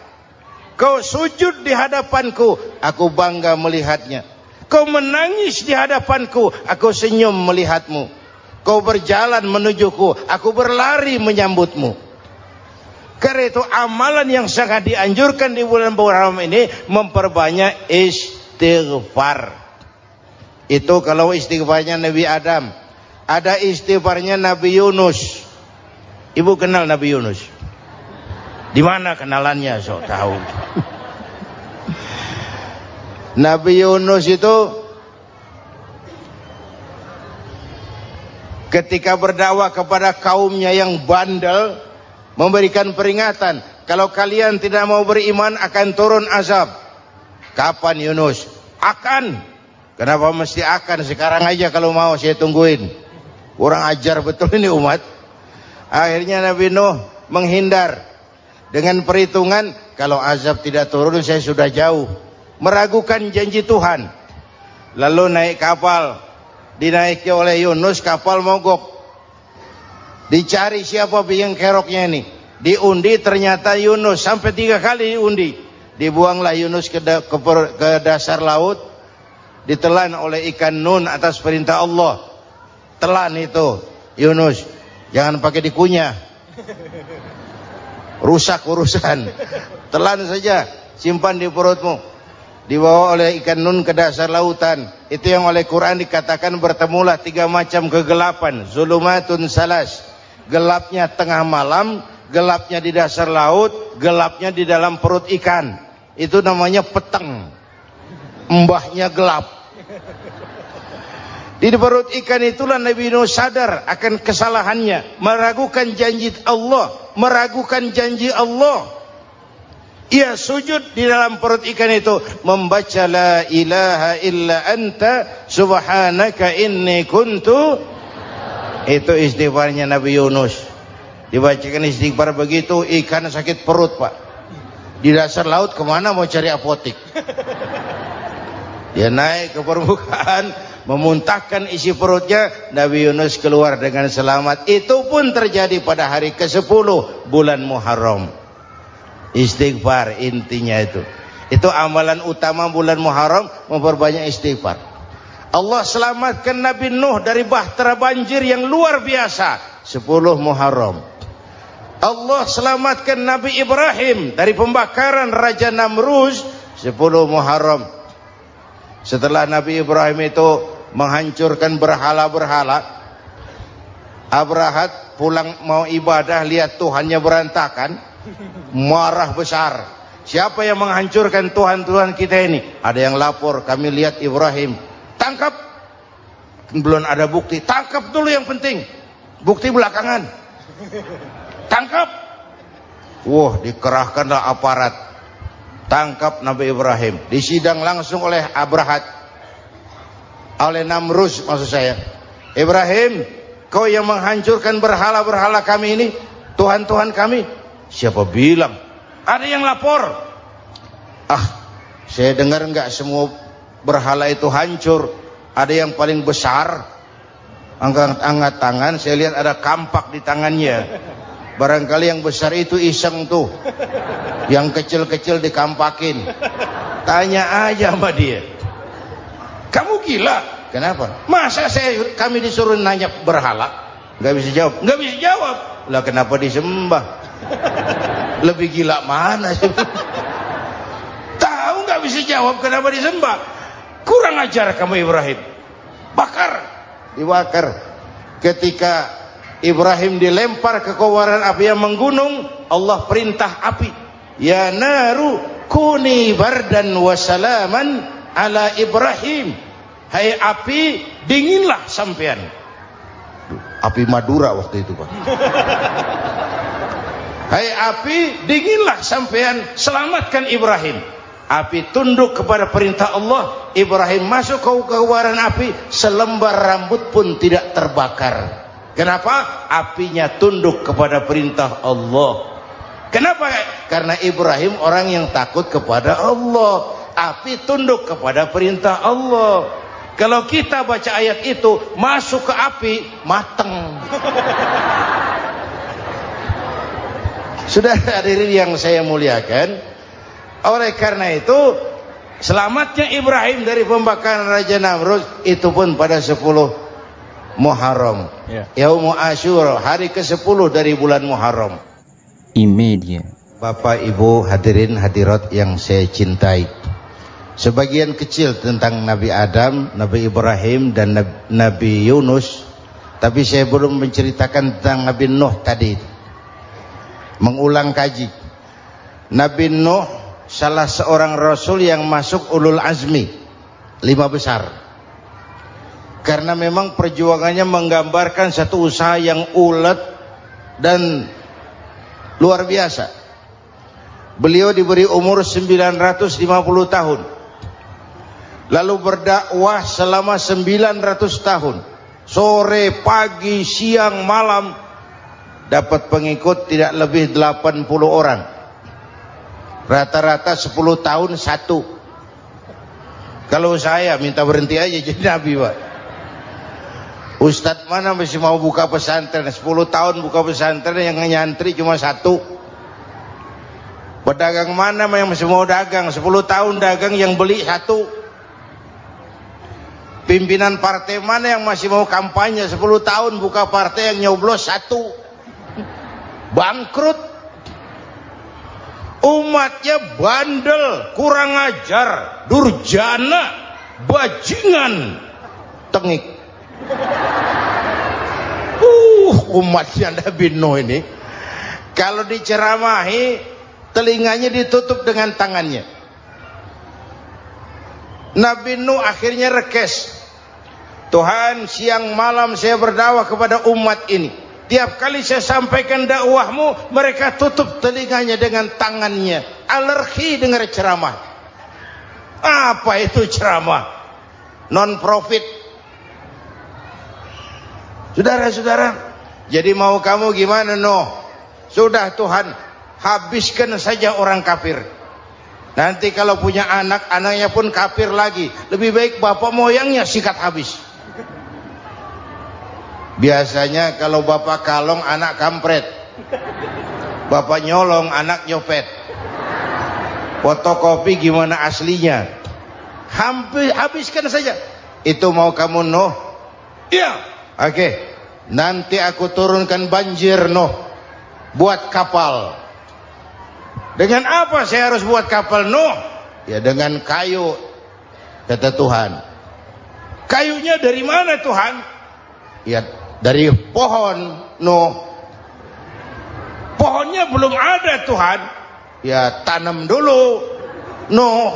Kau sujud di hadapanku, aku bangga melihatnya. Kau menangis di hadapanku, aku senyum melihatmu. Kau berjalan menujuku, aku berlari menyambutmu. Karena itu amalan yang sangat dianjurkan di bulan Muharram ini memperbanyak istighfar. Itu kalau istighfarnya Nabi Adam. Ada istighfarnya Nabi Yunus. Ibu kenal Nabi Yunus? Di mana kenalannya? So tahu. Nabi Yunus itu ketika berdakwah kepada kaumnya yang bandel, memberikan peringatan, kalau kalian tidak mau beriman akan turun azab. Kapan Yunus? Akan. Kenapa mesti akan? Sekarang aja kalau mau saya tungguin. Kurang ajar betul ini umat. Akhirnya Nabi Nuh menghindar dengan perhitungan, kalau azab tidak turun saya sudah jauh. Meragukan janji Tuhan. Lalu naik kapal, dinaiki oleh Yunus, kapal mogok. Dicari siapa biang keroknya ini. Diundi ternyata Yunus, sampai 3 kali diundi. Dibuanglah Yunus ke dasar laut. Ditelan oleh ikan nun atas perintah Allah. Telan itu Yunus, jangan pakai dikunyah, rusak urusan. Telan saja, simpan di perutmu. Dibawa oleh ikan nun ke dasar lautan. Itu yang oleh Quran dikatakan bertemulah 3 macam kegelapan. Zulumatun salas, gelapnya tengah malam, gelapnya di dasar laut, gelapnya di dalam perut ikan. Itu namanya peteng, mbahnya gelap. Di perut ikan itulah Nabi Nuh sadar akan kesalahannya, meragukan janji Allah, meragukan janji Allah. Ia sujud di dalam perut ikan itu, membaca la ilaha illa anta subhanaka inni kuntu. Itu istighfarnya Nabi Yunus. Dibacakan istighfar begitu, ikan sakit perut pak. Di dasar laut kemana mau cari apotik? Dia naik ke permukaan, memuntahkan isi perutnya. Nabi Yunus keluar dengan selamat. Itu pun terjadi pada hari ke-10 bulan Muharram. Istighfar intinya itu. Itu amalan utama bulan Muharram, memperbanyak istighfar. Allah selamatkan Nabi Nuh dari bahtera banjir yang luar biasa 10 Muharram. Allah selamatkan Nabi Ibrahim dari pembakaran Raja Namrus 10 Muharram. Setelah Nabi Ibrahim itu menghancurkan berhala-berhala, Abrahat pulang mau ibadah, lihat Tuhannya berantakan, marah besar. Siapa yang menghancurkan Tuhan-Tuhan kita ini? Ada yang lapor, kami lihat Ibrahim. Tangkap. Belum ada bukti, tangkap dulu yang penting, bukti belakangan. Tangkap. Wah, dikerahkanlah aparat, tangkap Nabi Ibrahim. Disidang langsung oleh Abrahat, oleh Namrus maksud saya. Ibrahim, kau yang menghancurkan berhala-berhala kami ini, Tuhan-Tuhan kami. Siapa bilang? Ada yang lapor. Saya dengar enggak semua berhala itu hancur. Ada yang paling besar, angkat tangan, saya lihat ada kampak di tangannya. Barangkali yang besar itu iseng tuh, yang kecil-kecil dikampakin. Tanya aja sama dia, kamu gila? Kenapa? Masa kami disuruh nanya berhala? Nggak bisa jawab. Nggak bisa jawab. Lah kenapa disembah? Lebih gila mana sih? Tahu nggak bisa jawab kenapa disembah? Kurang ajar kamu Ibrahim. Bakar, dibakar. Ketika Ibrahim dilempar ke kobaran api yang menggunung, Allah perintah api, ya naru kuni bardan wa salaman ala Ibrahim. Hai api, dinginlah sampean. Api Madura waktu itu pak. Hai api, dinginlah sampean, selamatkan Ibrahim. Api tunduk kepada perintah Allah. Ibrahim masuk ke kobaran api, selembar rambut pun tidak terbakar. Kenapa? Apinya tunduk kepada perintah Allah. Kenapa? Karena Ibrahim orang yang takut kepada Allah. Api tunduk kepada perintah Allah. Kalau kita baca ayat itu, masuk ke api, mateng. Sudah hadirin yang saya muliakan, oleh karena itu selamatnya Ibrahim dari pembakaran Raja Namrud itu pun pada 10 Muharram, Yaumul Asyura, hari ke-10 dari bulan Muharram. Imedia. Bapak Ibu hadirin hadirat yang saya cintai, sebagian kecil tentang Nabi Adam, Nabi Ibrahim dan Nabi Yunus, tapi saya belum menceritakan tentang Nabi Nuh tadi. Mengulang kaji, Nabi Nuh salah seorang rasul yang masuk ulul azmi 5 besar, karena memang perjuangannya menggambarkan satu usaha yang ulet dan luar biasa. Beliau diberi umur 950 tahun, lalu berdakwah selama 900 tahun, sore, pagi, siang, malam, dapat pengikut tidak lebih 80 orang, rata-rata 10 tahun satu. Kalau saya minta berhenti aja jadi nabi, Pak. Ustadz mana masih mau buka pesantren, 10 tahun buka pesantren, yang nyantri cuma satu. Pedagang mana yang masih mau dagang, 10 tahun dagang yang beli satu. Pimpinan partai mana yang masih mau kampanye, 10 tahun buka partai, yang nyoblos satu. Bangkrut. Umatnya bandel, kurang ajar, durjana, bajingan, tengik. Umatnya Nabi Nuh ini kalau diceramahi telinganya ditutup dengan tangannya. Nabi Nuh akhirnya rekes, Tuhan, siang malam saya berdakwah kepada umat ini, tiap kali saya sampaikan dakwahmu mereka tutup telinganya dengan tangannya, alergi dengar ceramah. Apa itu ceramah? Non profit. Saudara-saudara, jadi mau kamu gimana, Nuh? Sudah Tuhan, habiskan saja orang kafir. Nanti kalau punya anak, anaknya pun kafir lagi, lebih baik bapak moyangnya sikat habis. Biasanya kalau bapak kalong, anak kampret. Bapak nyolong, anak nyopet. Fotokopi gimana aslinya? Habiskan saja. Itu mau kamu, Nuh? Iya. Oke. Nanti aku turunkan banjir, Nuh. Buat kapal. Dengan apa saya harus buat kapal, Nuh? Ya dengan kayu, kata Tuhan. Kayunya dari mana, Tuhan? Ya dari pohon, Nuh. Pohonnya belum ada, Tuhan. Ya tanam dulu, Nuh.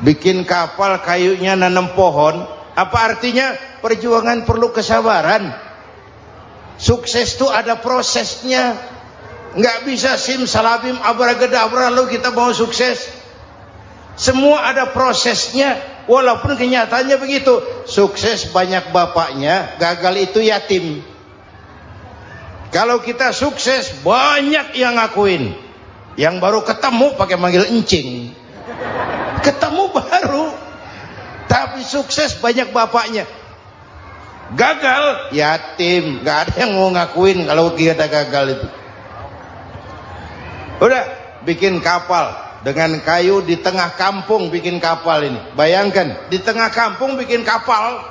Bikin kapal, kayunya nanam pohon. Apa artinya? Perjuangan perlu kesabaran. Sukses itu ada prosesnya. Nggak bisa simsalabim abracadabra lalu kita mau sukses. Semua ada prosesnya. Walaupun kenyataannya begitu, sukses banyak bapaknya, gagal itu yatim. Kalau kita sukses banyak yang ngakuin, yang baru ketemu pakai manggil encing, ketemu baru, tapi sukses banyak bapaknya. Gagal yatim, nggak ada yang mau ngakuin kalau kita gagal itu. Udah bikin kapal dengan kayu di tengah kampung, bikin kapal ini. Bayangkan di tengah kampung bikin kapal,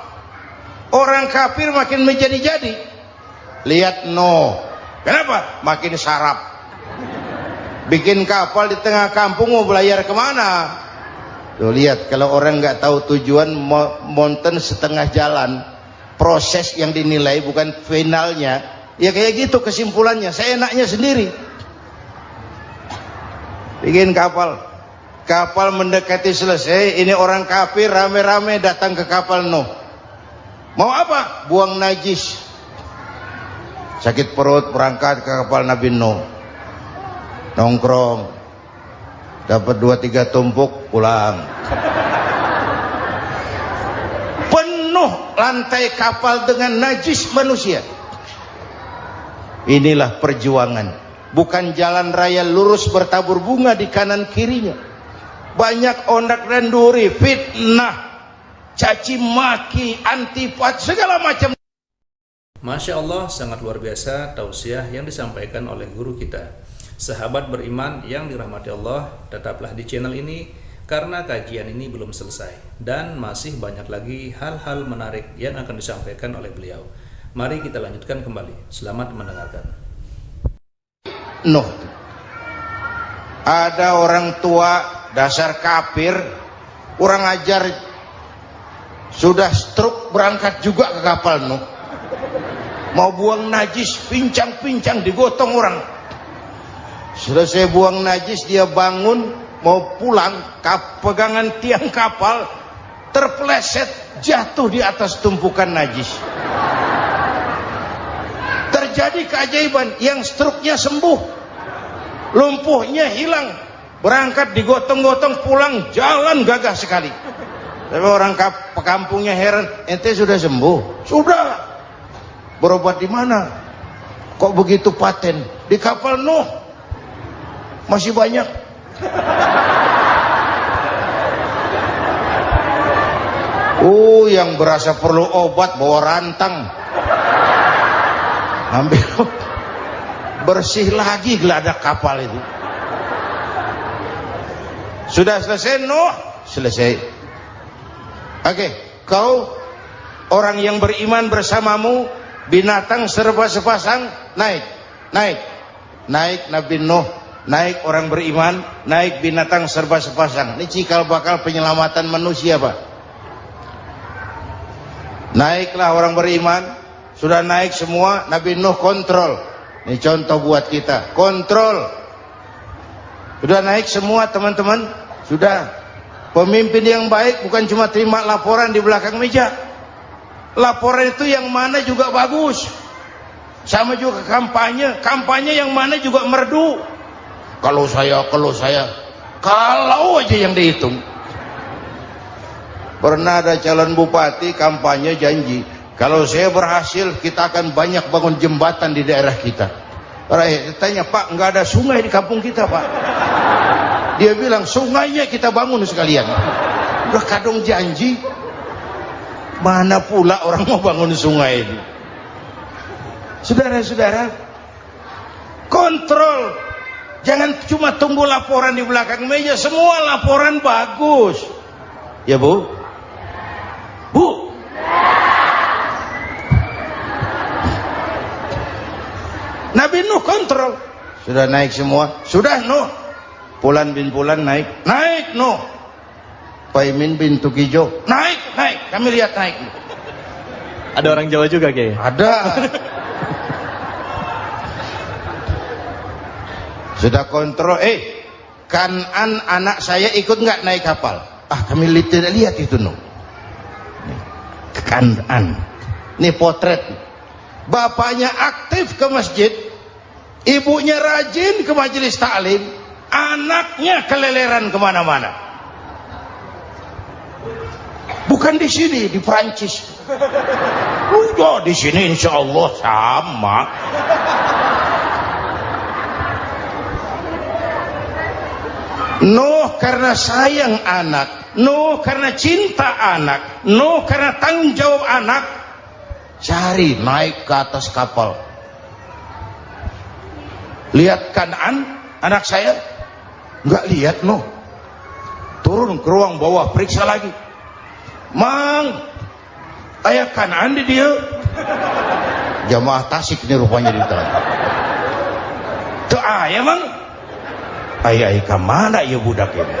orang kafir makin menjadi-jadi. Lihat Nuh, kenapa? Makin sarap. Bikin kapal di tengah kampung, mau belayar kemana? Tuh lihat, kalau orang nggak tahu tujuan, mountain setengah jalan. Proses yang dinilai bukan finalnya. Ya kayak gitu kesimpulannya. Saya enaknya sendiri. Bikin kapal, kapal mendekati selesai, ini orang kafir rame-rame datang ke kapal Nuh. Mau apa? Buang najis. Sakit perut, berangkat ke kapal Nabi Nuh. Nongkrong, dapat 2-3 tumpuk, pulang. Penuh lantai kapal dengan najis manusia. Inilah perjuangan. Bukan jalan raya lurus bertabur bunga di kanan kirinya. Banyak ondak dan duri, fitnah, caci maki, antipat, segala macam. Masya Allah, sangat luar biasa tausiah yang disampaikan oleh guru kita. Sahabat beriman yang dirahmati Allah, tetaplah di channel ini karena kajian ini belum selesai dan masih banyak lagi hal-hal menarik yang akan disampaikan oleh beliau. Mari kita lanjutkan kembali. Selamat mendengarkan. Nuh, ada orang tua dasar kafir, kurang ajar, sudah stroke berangkat juga ke kapal Nuh. Mau buang najis, pincang-pincang digotong orang. Selesai buang najis, dia bangun mau pulang, pegangan tiang kapal terpeleset, jatuh di atas tumpukan najis. Terjadi keajaiban, yang stroke-nya sembuh, lumpuhnya hilang, berangkat digotong-gotong pulang, jalan gagah sekali. Tapi orang kampungnya heran, ente sudah sembuh? Sudah. Berobat di mana? Kok begitu paten? Di kapal Nuh. Masih banyak. Yang berasa perlu obat bawa rantang. Ambil bersih lagi geladak kapal itu. Sudah selesai Nuh? Selesai. Oke, kau orang yang beriman bersamamu, binatang serba sepasang, naik Nabi Nuh, naik orang beriman, naik binatang serba sepasang. Ini cikal bakal penyelamatan manusia, Pak. Naiklah orang beriman, sudah naik semua, Nabi Nuh kontrol. Ini contoh buat kita, kontrol. Sudah naik semua teman-teman, sudah. Pemimpin yang baik bukan cuma terima laporan di belakang meja. Laporan itu yang mana juga bagus. Sama juga kampanye, kampanye yang mana juga merdu. Kalau aja yang dihitung. Pernah ada calon bupati kampanye janji, kalau saya berhasil kita akan banyak bangun jembatan di daerah kita. Rakyat tanya, Pak, nggak ada sungai di kampung kita, Pak. Dia bilang, sungainya kita bangun sekalian. Udah kadung janji, mana pula orang mau bangun sungai ini. Saudara-saudara, kontrol. Jangan cuma tunggu laporan di belakang meja. Semua laporan bagus. Ya Bu? Bu? Nabi Nuh kontrol. Sudah naik semua? Sudah Nuh. Pulan bin Pulan naik. Naik Nuh. Paimin bin Tukijo. Naik. Kami lihat naik. Ada orang Jawa juga, Kiai? Ada. Sudah kontrol. Kanan anak saya ikut nggak naik kapal? Kami tidak lihat itu Nuh. Kanan. Ini potret. Bapaknya aktif ke masjid, ibunya rajin ke majelis taklim, anaknya keleleran kemana-mana. Bukan di sini, di Prancis. Udah di sini insya Allah sama. Nuh karena sayang anak, Nuh karena cinta anak, Nuh karena tanggung jawab anak, cari naik ke atas kapal. Lihat Kanaan, anak saya, nggak lihat Nuh. Turun ke ruang bawah, periksa lagi. Mang, ayah Kanaan di dia. Jamaah Tasik ini rupanya di dalam. Tuh ayah Mang. Ayah kemana ya budak ini?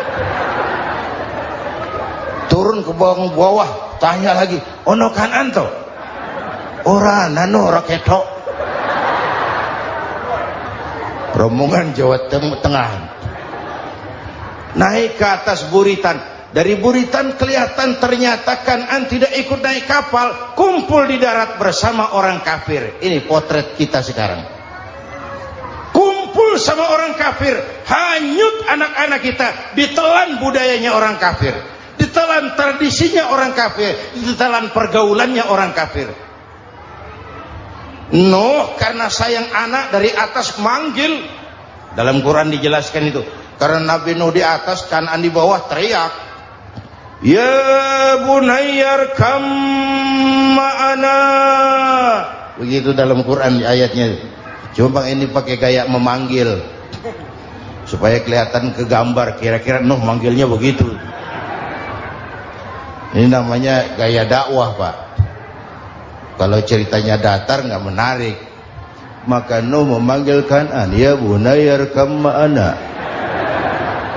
Turun ke bawah, tanya lagi. Ono Kanaan toh? Ora nano raketok. Rombongan Jawa Tengah. Naik ke atas buritan. Dari buritan kelihatan ternyata Kanaan tidak ikut naik kapal, kumpul di darat bersama orang kafir. Ini potret kita sekarang. Kumpul sama orang kafir, hanyut anak-anak kita, ditelan budayanya orang kafir, ditelan tradisinya orang kafir, ditelan pergaulannya orang kafir. Nuh karena sayang anak dari atas manggil. Dalam Quran dijelaskan itu. Karena Nabi Nuh di atas, Kanaan di bawah, teriak, ya bunayyar kam ma'ana begitu dalam Quran ayatnya. Cuma ini pakai gaya memanggil supaya kelihatan kegambar, kira-kira Nuh manggilnya begitu. Ini namanya gaya dakwah, Pak. Kalau ceritanya datar nggak menarik. Maka Nuh memanggil Kan'an, ya bunayya arkam ma'ana.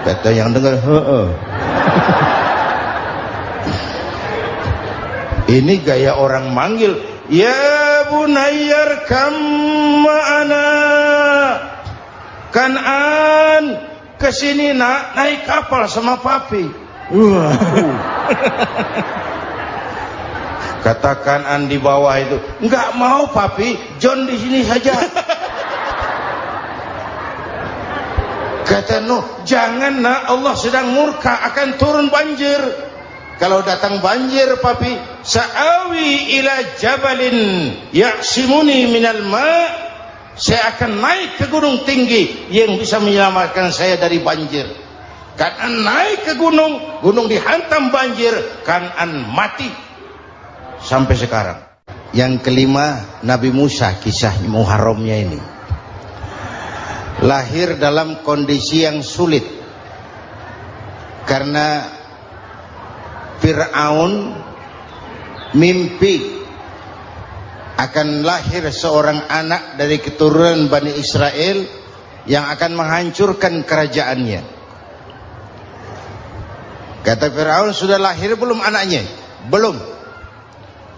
Kata yang dengar, heeh. Ini gaya orang manggil, ya bunayya arkam ma'ana. Kan'an, kesini nak, naik kapal sama papi. Kata Kan'an di bawah itu, enggak mau papi, John di sini saja. Kata Nuh, jangan nak, Allah sedang murka, akan turun banjir. Kalau datang banjir papi, sa'awi ila jabalin ya'simuni minal ma', saya akan naik ke gunung tinggi yang bisa menyelamatkan saya dari banjir. Kan'an naik ke gunung, gunung dihantam banjir, Kan'an mati. Sampai sekarang. Yang kelima, Nabi Musa, kisah Muharramnya ini lahir dalam kondisi yang sulit karena Fir'aun mimpi akan lahir seorang anak dari keturunan Bani Israel yang akan menghancurkan kerajaannya. Kata Fir'aun, sudah lahir belum anaknya? Belum.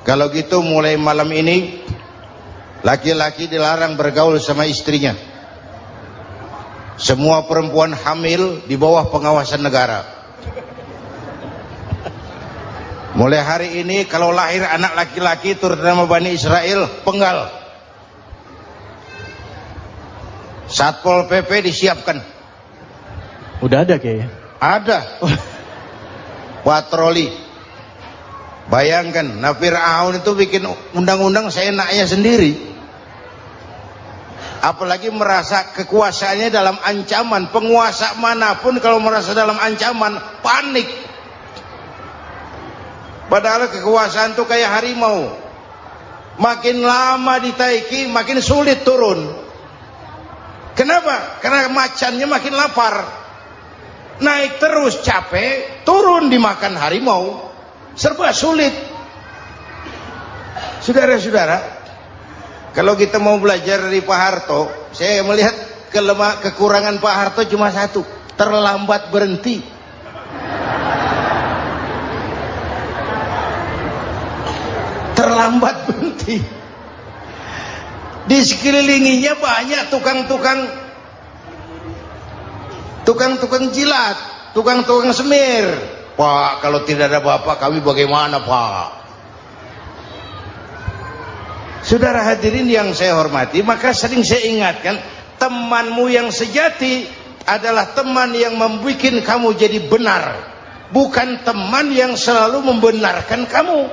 Kalau gitu mulai malam ini laki-laki dilarang bergaul sama istrinya. Semua perempuan hamil di bawah pengawasan negara. Mulai hari ini kalau lahir anak laki-laki terutama Bani Israel, penggal. Satpol PP disiapkan. Udah ada kayaknya. Ada. Patroli. Bayangkan, nah Fir'aun itu bikin undang-undang seenaknya sendiri. Apalagi merasa kekuasaannya dalam ancaman. Penguasa manapun kalau merasa dalam ancaman, panik. Padahal kekuasaan itu kayak harimau. Makin lama ditaiki, makin sulit turun. Kenapa? Karena macannya makin lapar. Naik terus capek, turun dimakan harimau. Serba sulit. Saudara-saudara, kalau kita mau belajar dari Pak Harto, saya melihat kekurangan Pak Harto cuma satu, terlambat berhenti. Terlambat berhenti. Di sekelilinginya banyak tukang-tukang jilat, tukang-tukang semir. Pak, kalau tidak ada bapak kami bagaimana, Pak? Saudara hadirin yang saya hormati, maka sering saya ingatkan, temanmu yang sejati adalah teman yang membuat kamu jadi benar, bukan teman yang selalu membenarkan kamu.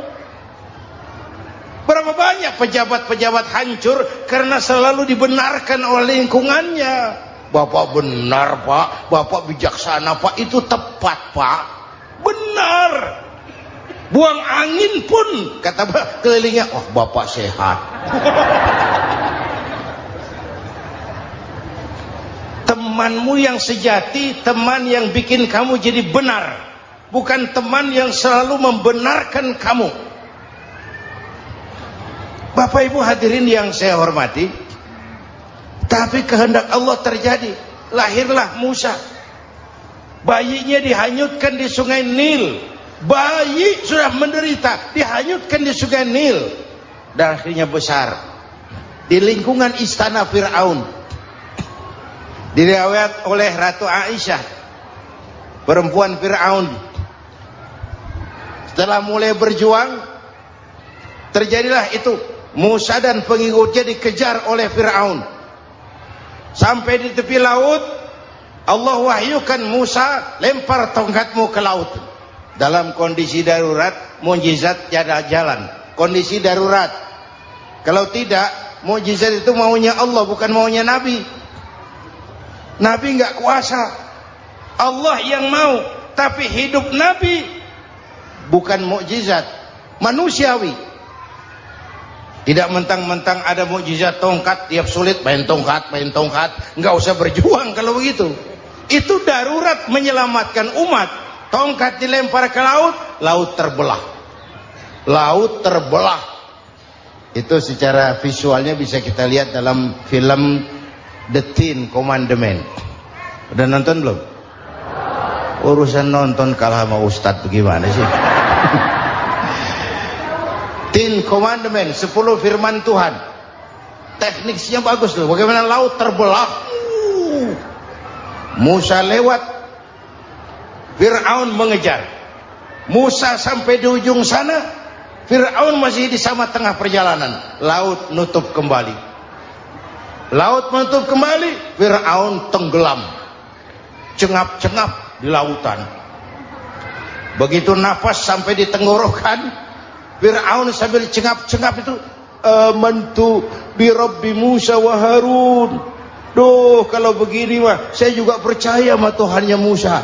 Berapa banyak pejabat-pejabat hancur karena selalu dibenarkan oleh lingkungannya. Bapak benar, Pak. Bapak bijaksana, Pak. Itu tepat, Pak. Benar. Buang angin pun kata kelilingnya, oh bapak sehat. Temanmu yang sejati, teman yang bikin kamu jadi benar, bukan teman yang selalu membenarkan kamu. Bapak ibu hadirin yang saya hormati, tapi kehendak Allah terjadi. Lahirlah Musa. Bayinya dihanyutkan di sungai Nil. Bayi sudah menderita, dihanyutkan di sungai Nil. Dan akhirnya besar di lingkungan istana Fir'aun. Diriwayat oleh Ratu Aisyah, perempuan Fir'aun, setelah mulai berjuang, terjadilah itu. Musa dan pengikutnya dikejar oleh Fir'aun. Sampai di tepi laut, Allah wahyukan Musa, lempar tongkatmu ke laut. Dalam kondisi darurat, mukjizat tiada jalan. Kondisi darurat. Kalau tidak, mukjizat itu maunya Allah, bukan maunya Nabi. Nabi nggak kuasa. Allah yang mau. Tapi hidup Nabi bukan mukjizat, manusiawi. Tidak mentang-mentang ada mukjizat tongkat, tiap sulit main tongkat, nggak usah berjuang kalau begitu. Itu darurat menyelamatkan umat. Tongkat dilempar ke laut, laut terbelah. Laut terbelah. Itu secara visualnya bisa kita lihat dalam film The Ten Commandments. Udah nonton belum? Urusan nonton kalah sama Ustadz bagaimana sih? Ten Commandments, 10 firman Tuhan. Tekniknya bagus loh. Bagaimana laut terbelah. Musa lewat, Fir'aun mengejar. Musa sampai di ujung sana, Fir'aun masih di sama tengah perjalanan. Laut nutup kembali. Laut menutup kembali, Fir'aun tenggelam. Cengap-cengap di lautan. Begitu nafas sampai di tenggorokan, Fir'aun sambil cengap-cengap itu, amantu bi Rabbi Musa wa Harun. Duh, kalau begini mah saya juga percaya sama Tuhannya Musa.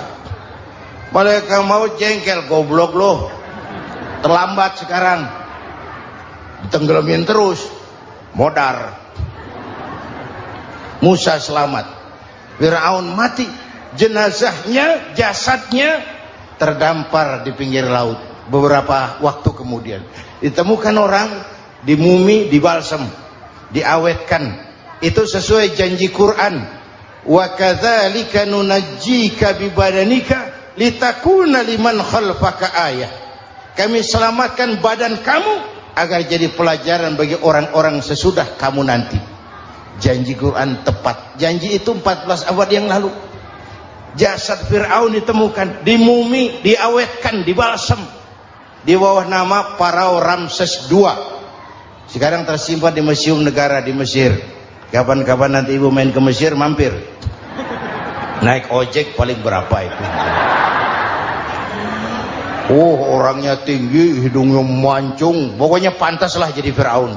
Malaikat maut jengkel, goblok loh. Terlambat sekarang. Ditenggelamin terus. Modar. Musa selamat. Fir'aun mati. Jenazahnya, jasadnya terdampar di pinggir laut. Beberapa waktu kemudian ditemukan orang, dimumi, dibalsem, diawetkan. Itu sesuai janji Quran. Wa kadzalika nunajjika bi badanika litakuna liman khalfaka ayah. Kami selamatkan badan kamu agar jadi pelajaran bagi orang-orang sesudah kamu nanti. Janji Quran tepat. Janji itu 14 abad yang lalu. Jasad Fir'aun ditemukan, dimumi, diawetkan, dibalsem di bawah nama Pharao Ramses II. Sekarang tersimpan di Museum Negara di Mesir. Kapan-kapan nanti ibu main ke Mesir, mampir. Naik ojek paling berapa itu? Oh, orangnya tinggi, hidungnya mancung, pokoknya pantaslah jadi Fir'aun.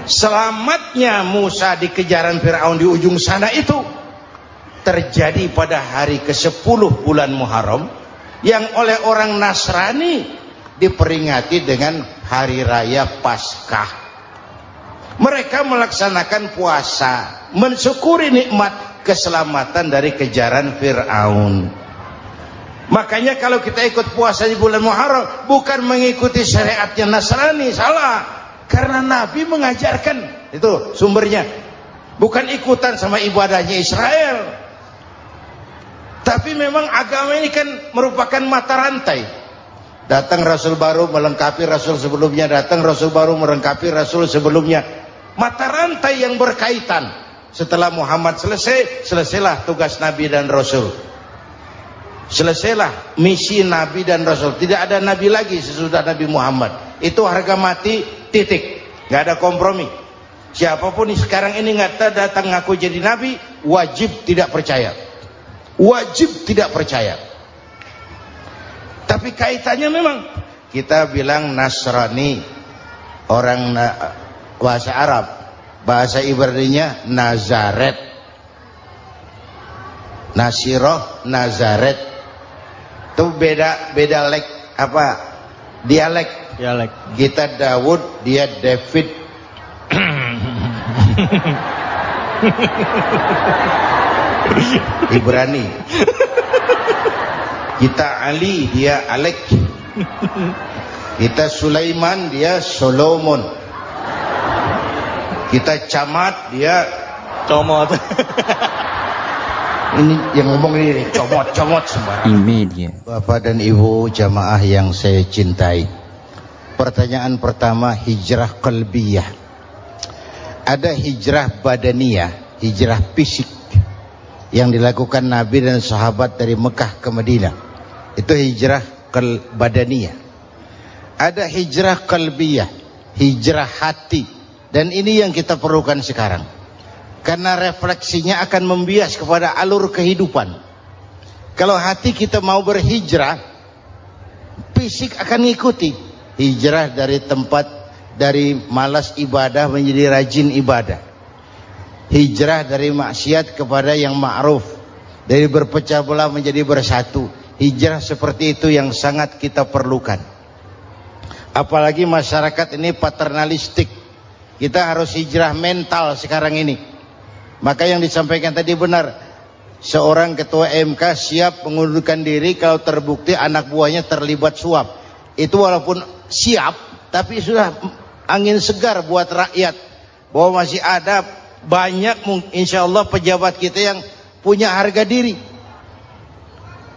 Selamatnya Musa di kejaran Fir'aun di ujung sana itu terjadi pada hari ke-10 bulan Muharram, yang oleh orang Nasrani diperingati dengan hari raya Paskah. Mereka melaksanakan puasa, mensyukuri nikmat keselamatan dari kejaran Fir'aun. Makanya kalau kita ikut puasa di bulan Muharram, bukan mengikuti syariatnya Nasrani, salah. Karena Nabi mengajarkan, itu sumbernya. Bukan ikutan sama ibadahnya Israel. Tapi memang agama ini kan merupakan mata rantai. Datang Rasul baru melengkapi Rasul sebelumnya, datang Rasul baru melengkapi Rasul sebelumnya. Mata rantai yang berkaitan. Setelah Muhammad selesai, selesailah tugas Nabi dan Rasul. Selesailah misi Nabi dan Rasul. Tidak ada Nabi lagi sesudah Nabi Muhammad. Itu harga mati, titik. Gak ada kompromi. Siapapun sekarang ini nggak datang ngaku jadi Nabi, wajib tidak percaya. Wajib tidak percaya. Tapi kaitannya memang, kita bilang Nasrani, orang bahasa Arab, bahasa Ibraninya Nazaret, Nasiroh, Nazaret. Itu beda dialek. Kita Daud, dia David. Ibrani. Kita Ali, dia Alek. Kita Sulaiman, dia Solomon. Kita Camat, dia Comot. Ini yang ngomong ini comot semua. Imedia. Bapak dan Ibu jamaah yang saya cintai, pertanyaan pertama, hijrah qalbiyah. Ada hijrah badaniyah, hijrah fisik yang dilakukan Nabi dan sahabat dari Mekah ke Madinah. Itu hijrah badaniyah. Ada hijrah qalbiyah, hijrah hati. Dan ini yang kita perlukan sekarang. Karena refleksinya akan membias kepada alur kehidupan. Kalau hati kita mau berhijrah, fisik akan ngikuti. Hijrah dari tempat, dari malas ibadah menjadi rajin ibadah. Hijrah dari maksiat kepada yang ma'ruf, dari berpecah belah menjadi bersatu. Hijrah seperti itu yang sangat kita perlukan. Apalagi masyarakat ini paternalistik. Kita harus hijrah mental sekarang ini. Maka yang disampaikan tadi benar. Seorang ketua MK siap mengundurkan diri kalau terbukti anak buahnya terlibat suap. Itu walaupun siap, tapi sudah angin segar buat rakyat. Bahwa masih ada banyak insya Allah pejabat kita yang punya harga diri.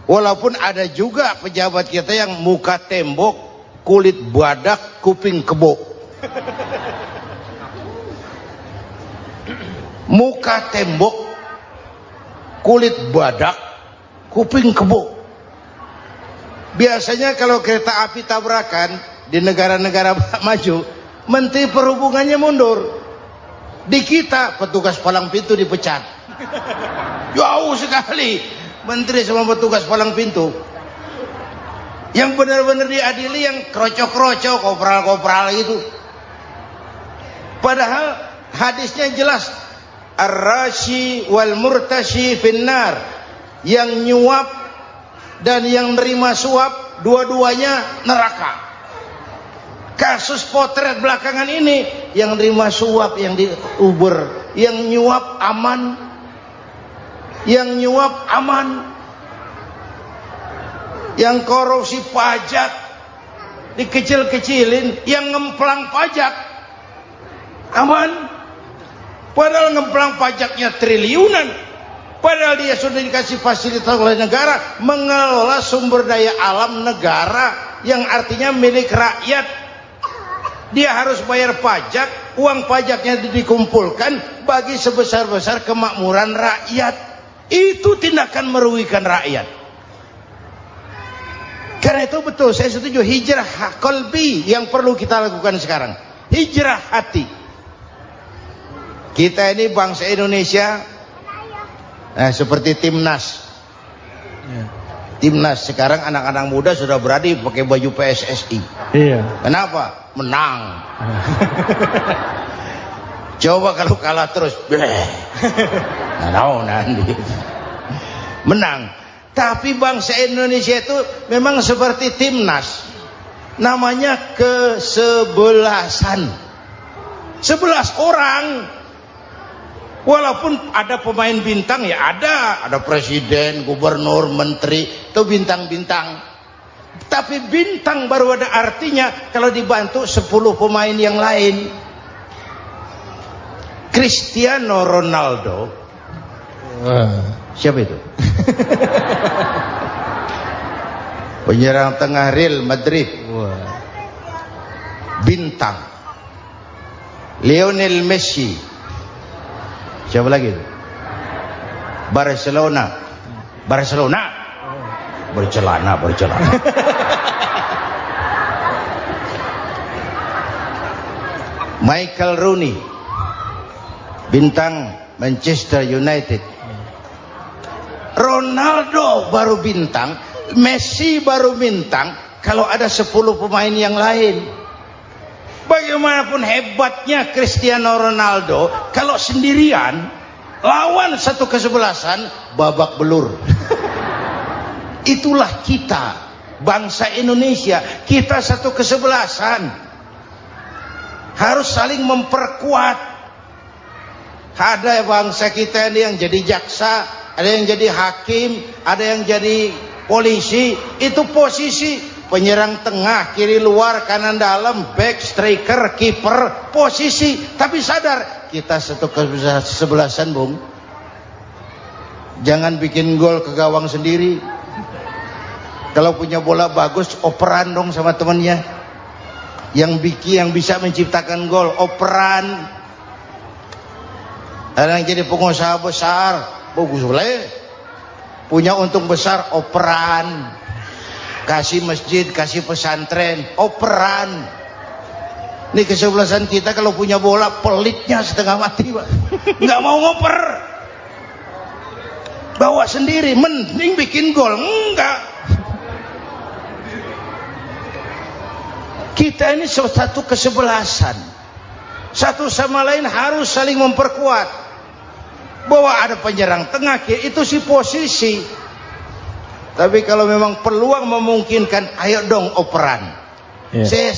Walaupun ada juga pejabat kita yang muka tembok, kulit badak, kuping kebo. Muka tembok, kulit badak, kuping kebo. Biasanya kalau kereta api tabrakan di negara-negara maju, Menteri Perhubungannya mundur. Di kita petugas palang pintu dipecat. Jauh sekali menteri sama petugas palang pintu. Yang benar-benar diadili yang krocok-krocok, kopral-kopral itu. Padahal hadisnya jelas, ar-rashi wal murtashi finnar. Yang nyuap dan yang nerima suap dua-duanya neraka. Kasus potret belakangan ini, yang nerima suap yang diuber, yang nyuap aman. Yang nyuap aman. Yang korupsi pajak dikecil-kecilin, yang ngemplang pajak aman. Padahal ngemplang pajaknya triliunan. Padahal dia sudah dikasih fasilitas oleh negara mengelola sumber daya alam negara yang artinya milik rakyat. Dia harus bayar pajak, uang pajaknya dikumpulkan bagi sebesar-besar kemakmuran rakyat. Itu tindakan merugikan rakyat. Karena itu betul, saya setuju hijrah qalbi yang perlu kita lakukan sekarang. Hijrah hati. Kita ini bangsa Indonesia, seperti timnas. Timnas sekarang anak-anak muda sudah berani pakai baju PSSI. Iya. Kenapa? Menang. Coba kalau kalah terus, nanti menang. Tapi bangsa Indonesia itu memang seperti timnas. Namanya kesebelasan. 11 orang. Walaupun ada pemain bintang ya ada presiden, gubernur, menteri, itu bintang-bintang. Tapi bintang baru ada artinya kalau dibantu 10 pemain yang lain. Cristiano Ronaldo. Siapa itu? Penyerang tengah Real Madrid. Bintang. Lionel Messi. Siapa lagi? Barcelona. Bercelana. Michael Rooney. Bintang Manchester United. Ronaldo baru bintang, Messi baru bintang kalau ada 10 pemain yang lain. Bagaimanapun hebatnya Cristiano Ronaldo, kalau sendirian lawan satu kesebelasan babak belur. Itulah kita, bangsa Indonesia. Kita satu kesebelasan, harus saling memperkuat. Ada bangsa kita ini yang jadi jaksa, ada yang jadi hakim, ada yang jadi polisi. Itu posisi penyerang tengah, kiri luar, kanan dalam, back, striker, kiper, posisi. Tapi sadar kita satu kesebelasan, Bung. Jangan bikin gol ke gawang sendiri. Kalau punya bola bagus, operan dong sama temannya. Yang bisa menciptakan gol, operan. Ada yang jadi pengusaha besar, bagus boleh. Punya untung besar, operan. Kasih masjid, kasih pesantren, operan. Ini kesebelasan kita kalau punya bola pelitnya setengah mati, Pak. Nggak mau ngoper. Bawa sendiri, mending bikin gol. Enggak. Kita ini satu kesebelasan. Satu sama lain harus saling memperkuat. Bahwa ada penyerang tengah kiri, itu si posisi. Tapi kalau memang peluang memungkinkan, ayo dong operan. Saya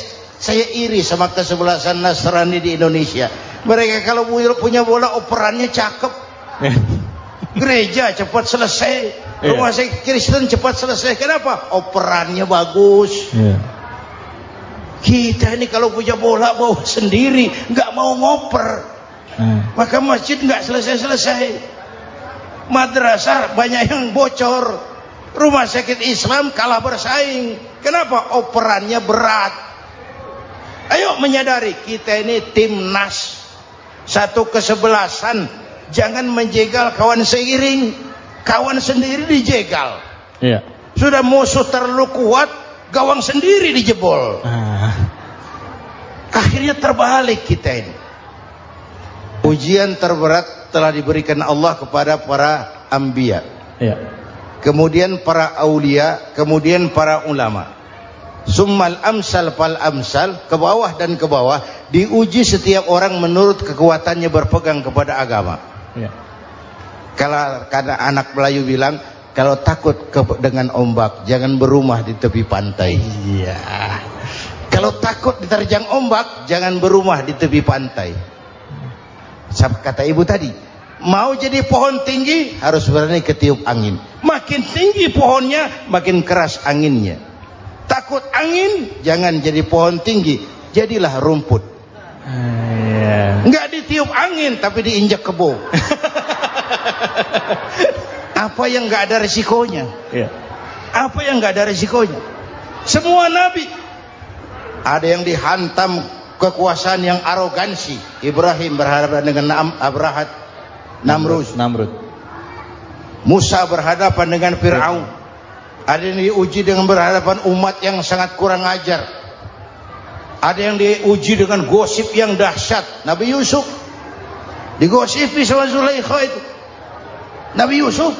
Saya iri sama kesebelasan Nasrani di Indonesia. Mereka kalau punya bola operannya cakep. Gereja cepat selesai, rumah sakit Kristen cepat selesai. Kenapa? Operannya bagus. Kita ini kalau punya bola bawa sendiri, nggak mau ngoper, maka masjid nggak selesai-selesai. Madrasah banyak yang bocor, rumah sakit Islam kalah bersaing. Kenapa? Operannya berat. Ayo menyadari kita ini timnas, satu kesebelasan. Jangan menjegal kawan seiring, kawan sendiri dijegal. Sudah musuh terlalu kuat, gawang sendiri dijebol. Akhirnya terbalik kita ini. Ujian terberat telah diberikan Allah kepada para anbiya, kemudian para aulia, kemudian para ulama. Summal amsal fal amsal, ke bawah dan ke bawah, diuji setiap orang menurut kekuatannya berpegang kepada agama. Kalau karena anak Melayu bilang, kalau takut dengan ombak jangan berumah di tepi pantai. Kalau takut diterjang ombak jangan berumah di tepi pantai. Kata ibu tadi, mau jadi pohon tinggi harus berani ketiup angin. Makin tinggi pohonnya makin keras anginnya. Takut angin, jangan jadi pohon tinggi, jadilah rumput. Enggak ditiup angin tapi diinjak kebo. Apa yang enggak ada resikonya? Apa yang enggak ada resikonya? Semua nabi ada yang dihantam kekuasaan yang arogansi. Ibrahim berhadapan dengan Namrud. Musa berhadapan dengan Fir'aun. Ada yang diuji dengan berhadapan umat yang sangat kurang ajar. Ada yang diuji dengan gosip yang dahsyat. Nabi Yusuf digosipi sama Zulaikha itu. Nabi Yusuf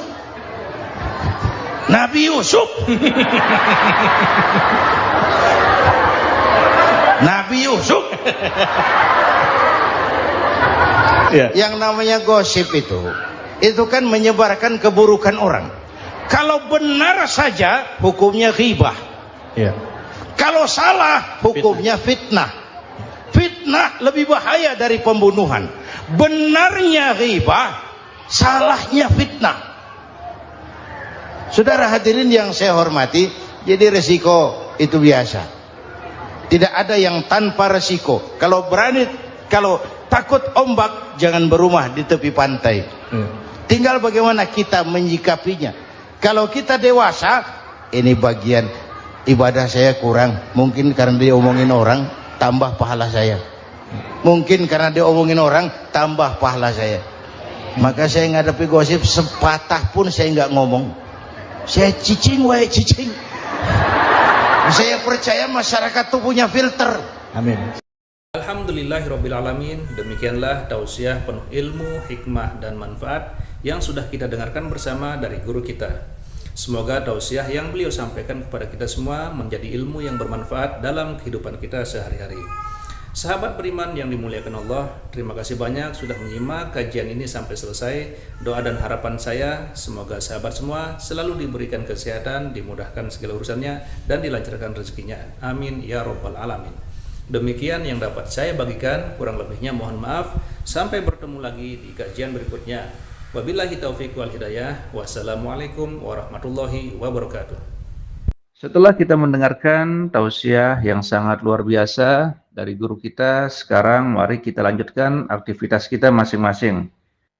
Yang namanya gosip itu kan menyebarkan keburukan orang. Kalau benar saja hukumnya ghibah. Kalau salah hukumnya fitnah. Fitnah lebih bahaya dari pembunuhan. Benarnya ghibah, salahnya fitnah. Saudara hadirin yang saya hormati, jadi resiko itu biasa. Tidak ada yang tanpa resiko. Kalau takut ombak jangan berumah di tepi pantai. Tinggal bagaimana kita menyikapinya. Kalau kita dewasa, ini bagian ibadah saya kurang, mungkin karena dia omongin orang tambah pahala saya. Mungkin karena dia omongin orang tambah pahala saya. Maka saya ngadepi gosip sepatah pun saya nggak ngomong. Saya cicing. Saya percaya masyarakat itu punya filter. Amin. Alhamdulillahirrabbilalamin. Demikianlah tausiah penuh ilmu, hikmah, dan manfaat yang sudah kita dengarkan bersama dari guru kita. Semoga tausiah yang beliau sampaikan kepada kita semua menjadi ilmu yang bermanfaat dalam kehidupan kita sehari-hari. Sahabat beriman yang dimuliakan Allah, terima kasih banyak sudah menyimak kajian ini sampai selesai. Doa dan harapan saya, semoga sahabat semua selalu diberikan kesehatan, dimudahkan segala urusannya, dan dilancarkan rezekinya. Amin ya Rabbal Alamin. Demikian yang dapat saya bagikan, kurang lebihnya mohon maaf. Sampai bertemu lagi di kajian berikutnya. Wabillahi taufiq wal hidayah. Wassalamualaikum warahmatullahi wabarakatuh. Setelah kita mendengarkan tausiah yang sangat luar biasa dari guru kita, sekarang mari kita lanjutkan aktivitas kita masing-masing.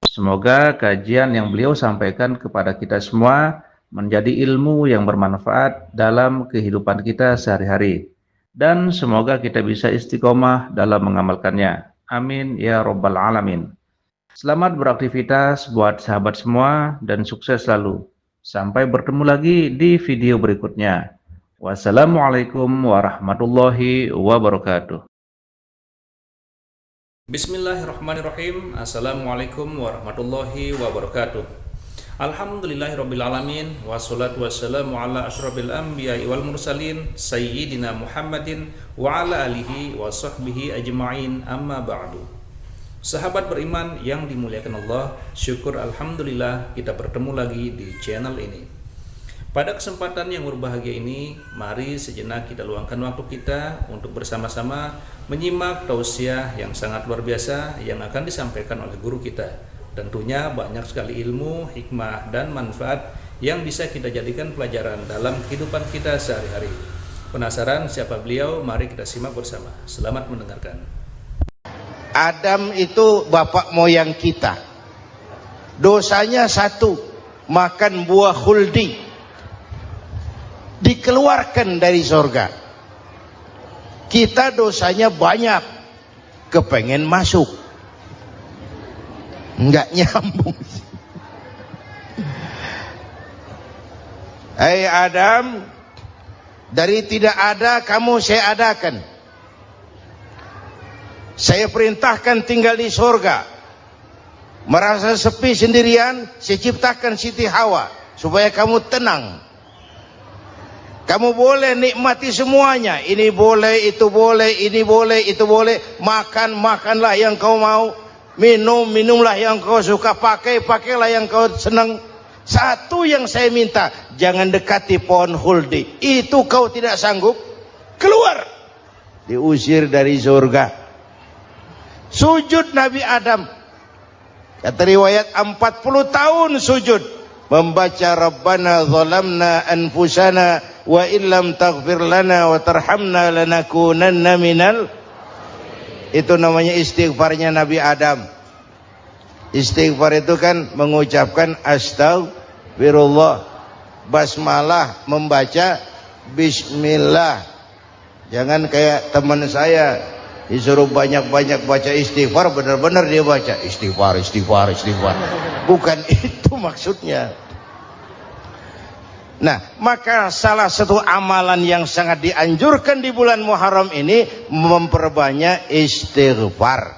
Semoga kajian yang beliau sampaikan kepada kita semua menjadi ilmu yang bermanfaat dalam kehidupan kita sehari-hari. Dan semoga kita bisa istiqomah dalam mengamalkannya. Amin ya Rabbal Alamin. Selamat beraktivitas buat sahabat semua dan sukses selalu. Sampai bertemu lagi di video berikutnya. Wassalamualaikum warahmatullahi wabarakatuh. Bismillahirrahmanirrahim. Assalamualaikum warahmatullahi wabarakatuh. Alhamdulillahirrabbilalamin. Wassalatu wassalamu ala ashrafil anbiya'i wal mursalin Sayyidina Muhammadin wa ala alihi wa sahbihi ajma'in, amma ba'du. Sahabat beriman yang dimuliakan Allah, syukur alhamdulillah kita bertemu lagi di channel ini. Pada kesempatan yang berbahagia ini, mari sejenak kita luangkan waktu kita untuk bersama-sama menyimak tausiah yang sangat luar biasa yang akan disampaikan oleh guru kita. Tentunya banyak sekali ilmu, hikmah, dan manfaat yang bisa kita jadikan pelajaran dalam kehidupan kita sehari-hari. Penasaran siapa beliau? Mari kita simak bersama. Selamat mendengarkan. Adam itu bapak moyang kita. Dosanya satu, makan buah khuldi. Dikeluarkan dari surga. Kita dosanya banyak, kepengen masuk, enggak nyambung. Hai Adam, dari tidak ada kamu saya adakan. Saya perintahkan tinggal di surga. Merasa sepi sendirian, saya ciptakan Siti Hawa supaya kamu tenang. Kamu boleh nikmati semuanya. Ini boleh, itu boleh, ini boleh, itu boleh. Makan, makanlah yang kau mau. Minum, minumlah yang kau suka. Pakai, pakailah yang kau senang. Satu yang saya minta, jangan dekati pohon khuldi. Itu kau tidak sanggup, keluar. Diusir dari surga. Sujud Nabi Adam. Kata riwayat 40 tahun sujud. Membaca Rabbana zalamna anfusana wa illam taghfir lana wa tarhamna lanakunanna minal. Itu namanya istighfarnya Nabi Adam. Istighfar itu kan mengucapkan astagfirullah, basmalah, membaca bismillah. Jangan kayak teman saya disuruh banyak-banyak baca istighfar, benar-benar dia baca istighfar, istighfar, istighfar. Bukan itu maksudnya. Nah, maka salah satu amalan yang sangat dianjurkan di bulan Muharram ini memperbanyak istighfar.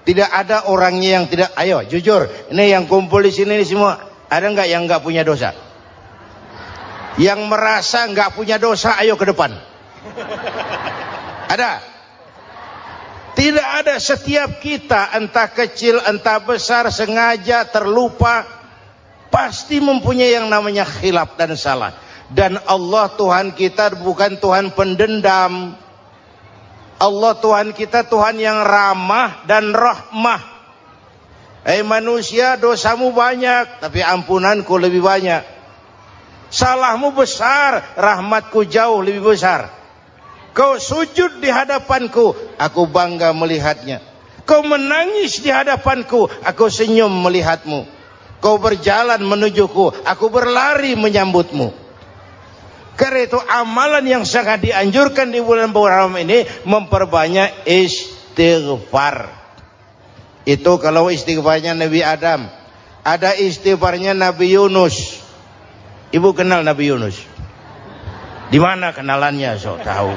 Tidak ada orangnya yang tidak. Ayo jujur, ini yang kumpul di sini semua, ada nggak yang nggak punya dosa? Yang merasa nggak punya dosa, ayo ke depan. Ada? Tidak ada. Setiap kita, entah kecil entah besar, sengaja terlupa, pasti mempunyai yang namanya khilaf dan salah. Dan Allah Tuhan kita bukan Tuhan pendendam. Allah Tuhan kita Tuhan yang ramah dan rahmah. Manusia, dosamu banyak, tapi ampunanku lebih banyak. Salahmu besar, rahmatku jauh lebih besar. Kau sujud di hadapanku, aku bangga melihatnya. Kau menangis di hadapanku, aku senyum melihatmu. Kau berjalan menujuku, aku berlari menyambutmu. Karena itu amalan yang sangat dianjurkan di bulan Muharram ini memperbanyak istighfar. Itu kalau istighfarnya Nabi Adam. Ada istighfarnya Nabi Yunus. Ibu kenal Nabi Yunus? Di mana kenalannya? Sok tahu.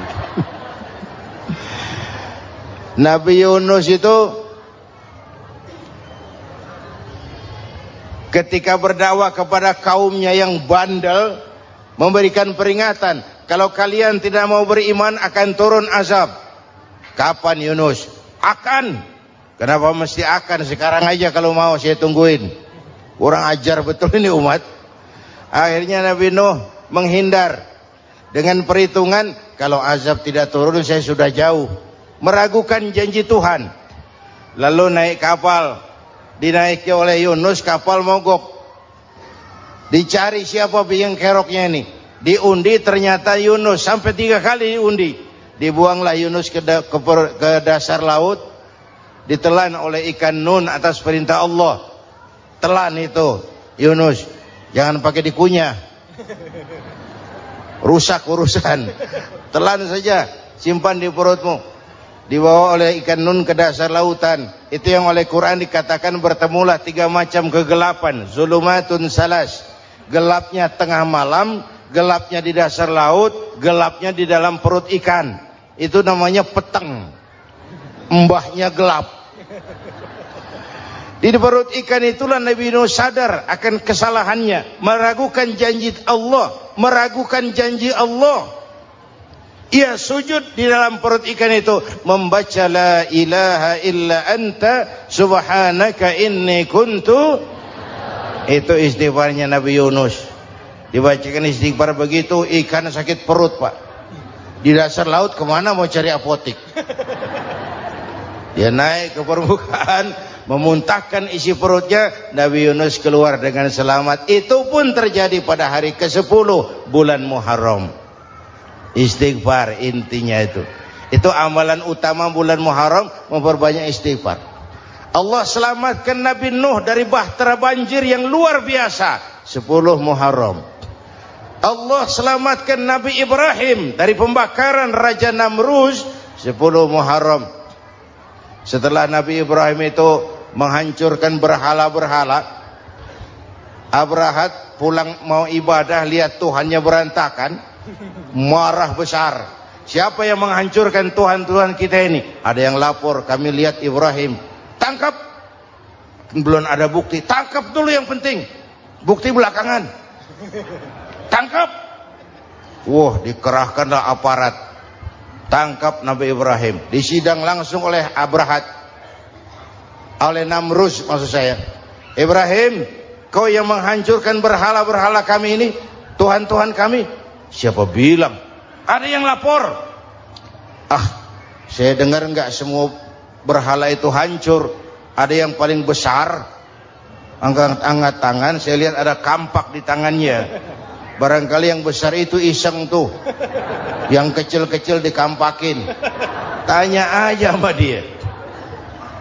Nabi Yunus itu ketika berdakwah kepada kaumnya yang bandel, memberikan peringatan, kalau kalian tidak mau beriman akan turun azab. Kapan Yunus? Akan. Kenapa mesti akan? Sekarang aja kalau mau, saya tungguin. Kurang ajar betul ini umat. Akhirnya Nabi Nuh menghindar dengan perhitungan, kalau azab tidak turun saya sudah jauh. Meragukan janji Tuhan. Lalu naik kapal, dinaiki oleh Yunus, kapal mogok. Dicari siapa biang keroknya ini. Diundi, ternyata Yunus. Sampai 3 kali diundi. Dibuanglah Yunus ke dasar laut. Ditelan oleh ikan nun atas perintah Allah. Telan itu Yunus. Jangan pakai dikunyah, rusak urusan. Telan saja, simpan di perutmu. Dibawa oleh ikan nun ke dasar lautan. Itu yang oleh Quran dikatakan bertemulah 3 macam kegelapan. Zulumatun salas. Gelapnya tengah malam, gelapnya di dasar laut, gelapnya di dalam perut ikan. Itu namanya peteng. Mbahnya gelap. Di perut ikan itulah Nabi Nuh sadar akan kesalahannya, meragukan janji Allah, meragukan janji Allah. Ia sujud di dalam perut ikan itu, membaca la ilaha illa anta subhanaka inni kuntu. Itu istighfarnya Nabi Yunus. Dibacakan istighfar begitu, ikan sakit perut Pak. Di dasar laut kemana mau cari apotik? Dia naik ke permukaan, memuntahkan isi perutnya, Nabi Yunus keluar dengan selamat. Itu pun terjadi pada hari ke-10 bulan Muharram. Istighfar intinya itu. Itu amalan utama bulan Muharram, memperbanyak istighfar. Allah selamatkan Nabi Nuh dari bahtera banjir yang luar biasa 10 Muharram. Allah selamatkan Nabi Ibrahim dari pembakaran Raja Namrus 10 Muharram. Setelah Nabi Ibrahim itu menghancurkan berhala-berhala, Abrahat pulang mau ibadah, lihat Tuhannya berantakan, marah besar. Siapa yang menghancurkan Tuhan-Tuhan kita ini? Ada yang lapor, kami lihat Ibrahim. Tangkap. Belum ada bukti, tangkap dulu yang penting, bukti belakangan. Tangkap. Wah, dikerahkanlah aparat, tangkap Nabi Ibrahim, disidang langsung oleh Abrahat, oleh Namrus maksud saya. Ibrahim, kau yang menghancurkan berhala-berhala kami ini, Tuhan-Tuhan kami. Siapa bilang? Ada yang lapor. Saya dengar enggak semua berhala itu hancur. Ada yang paling besar, angkat tangan, saya lihat ada kampak di tangannya. Barangkali yang besar itu iseng tuh, yang kecil-kecil dikampakin. Tanya aja sama dia.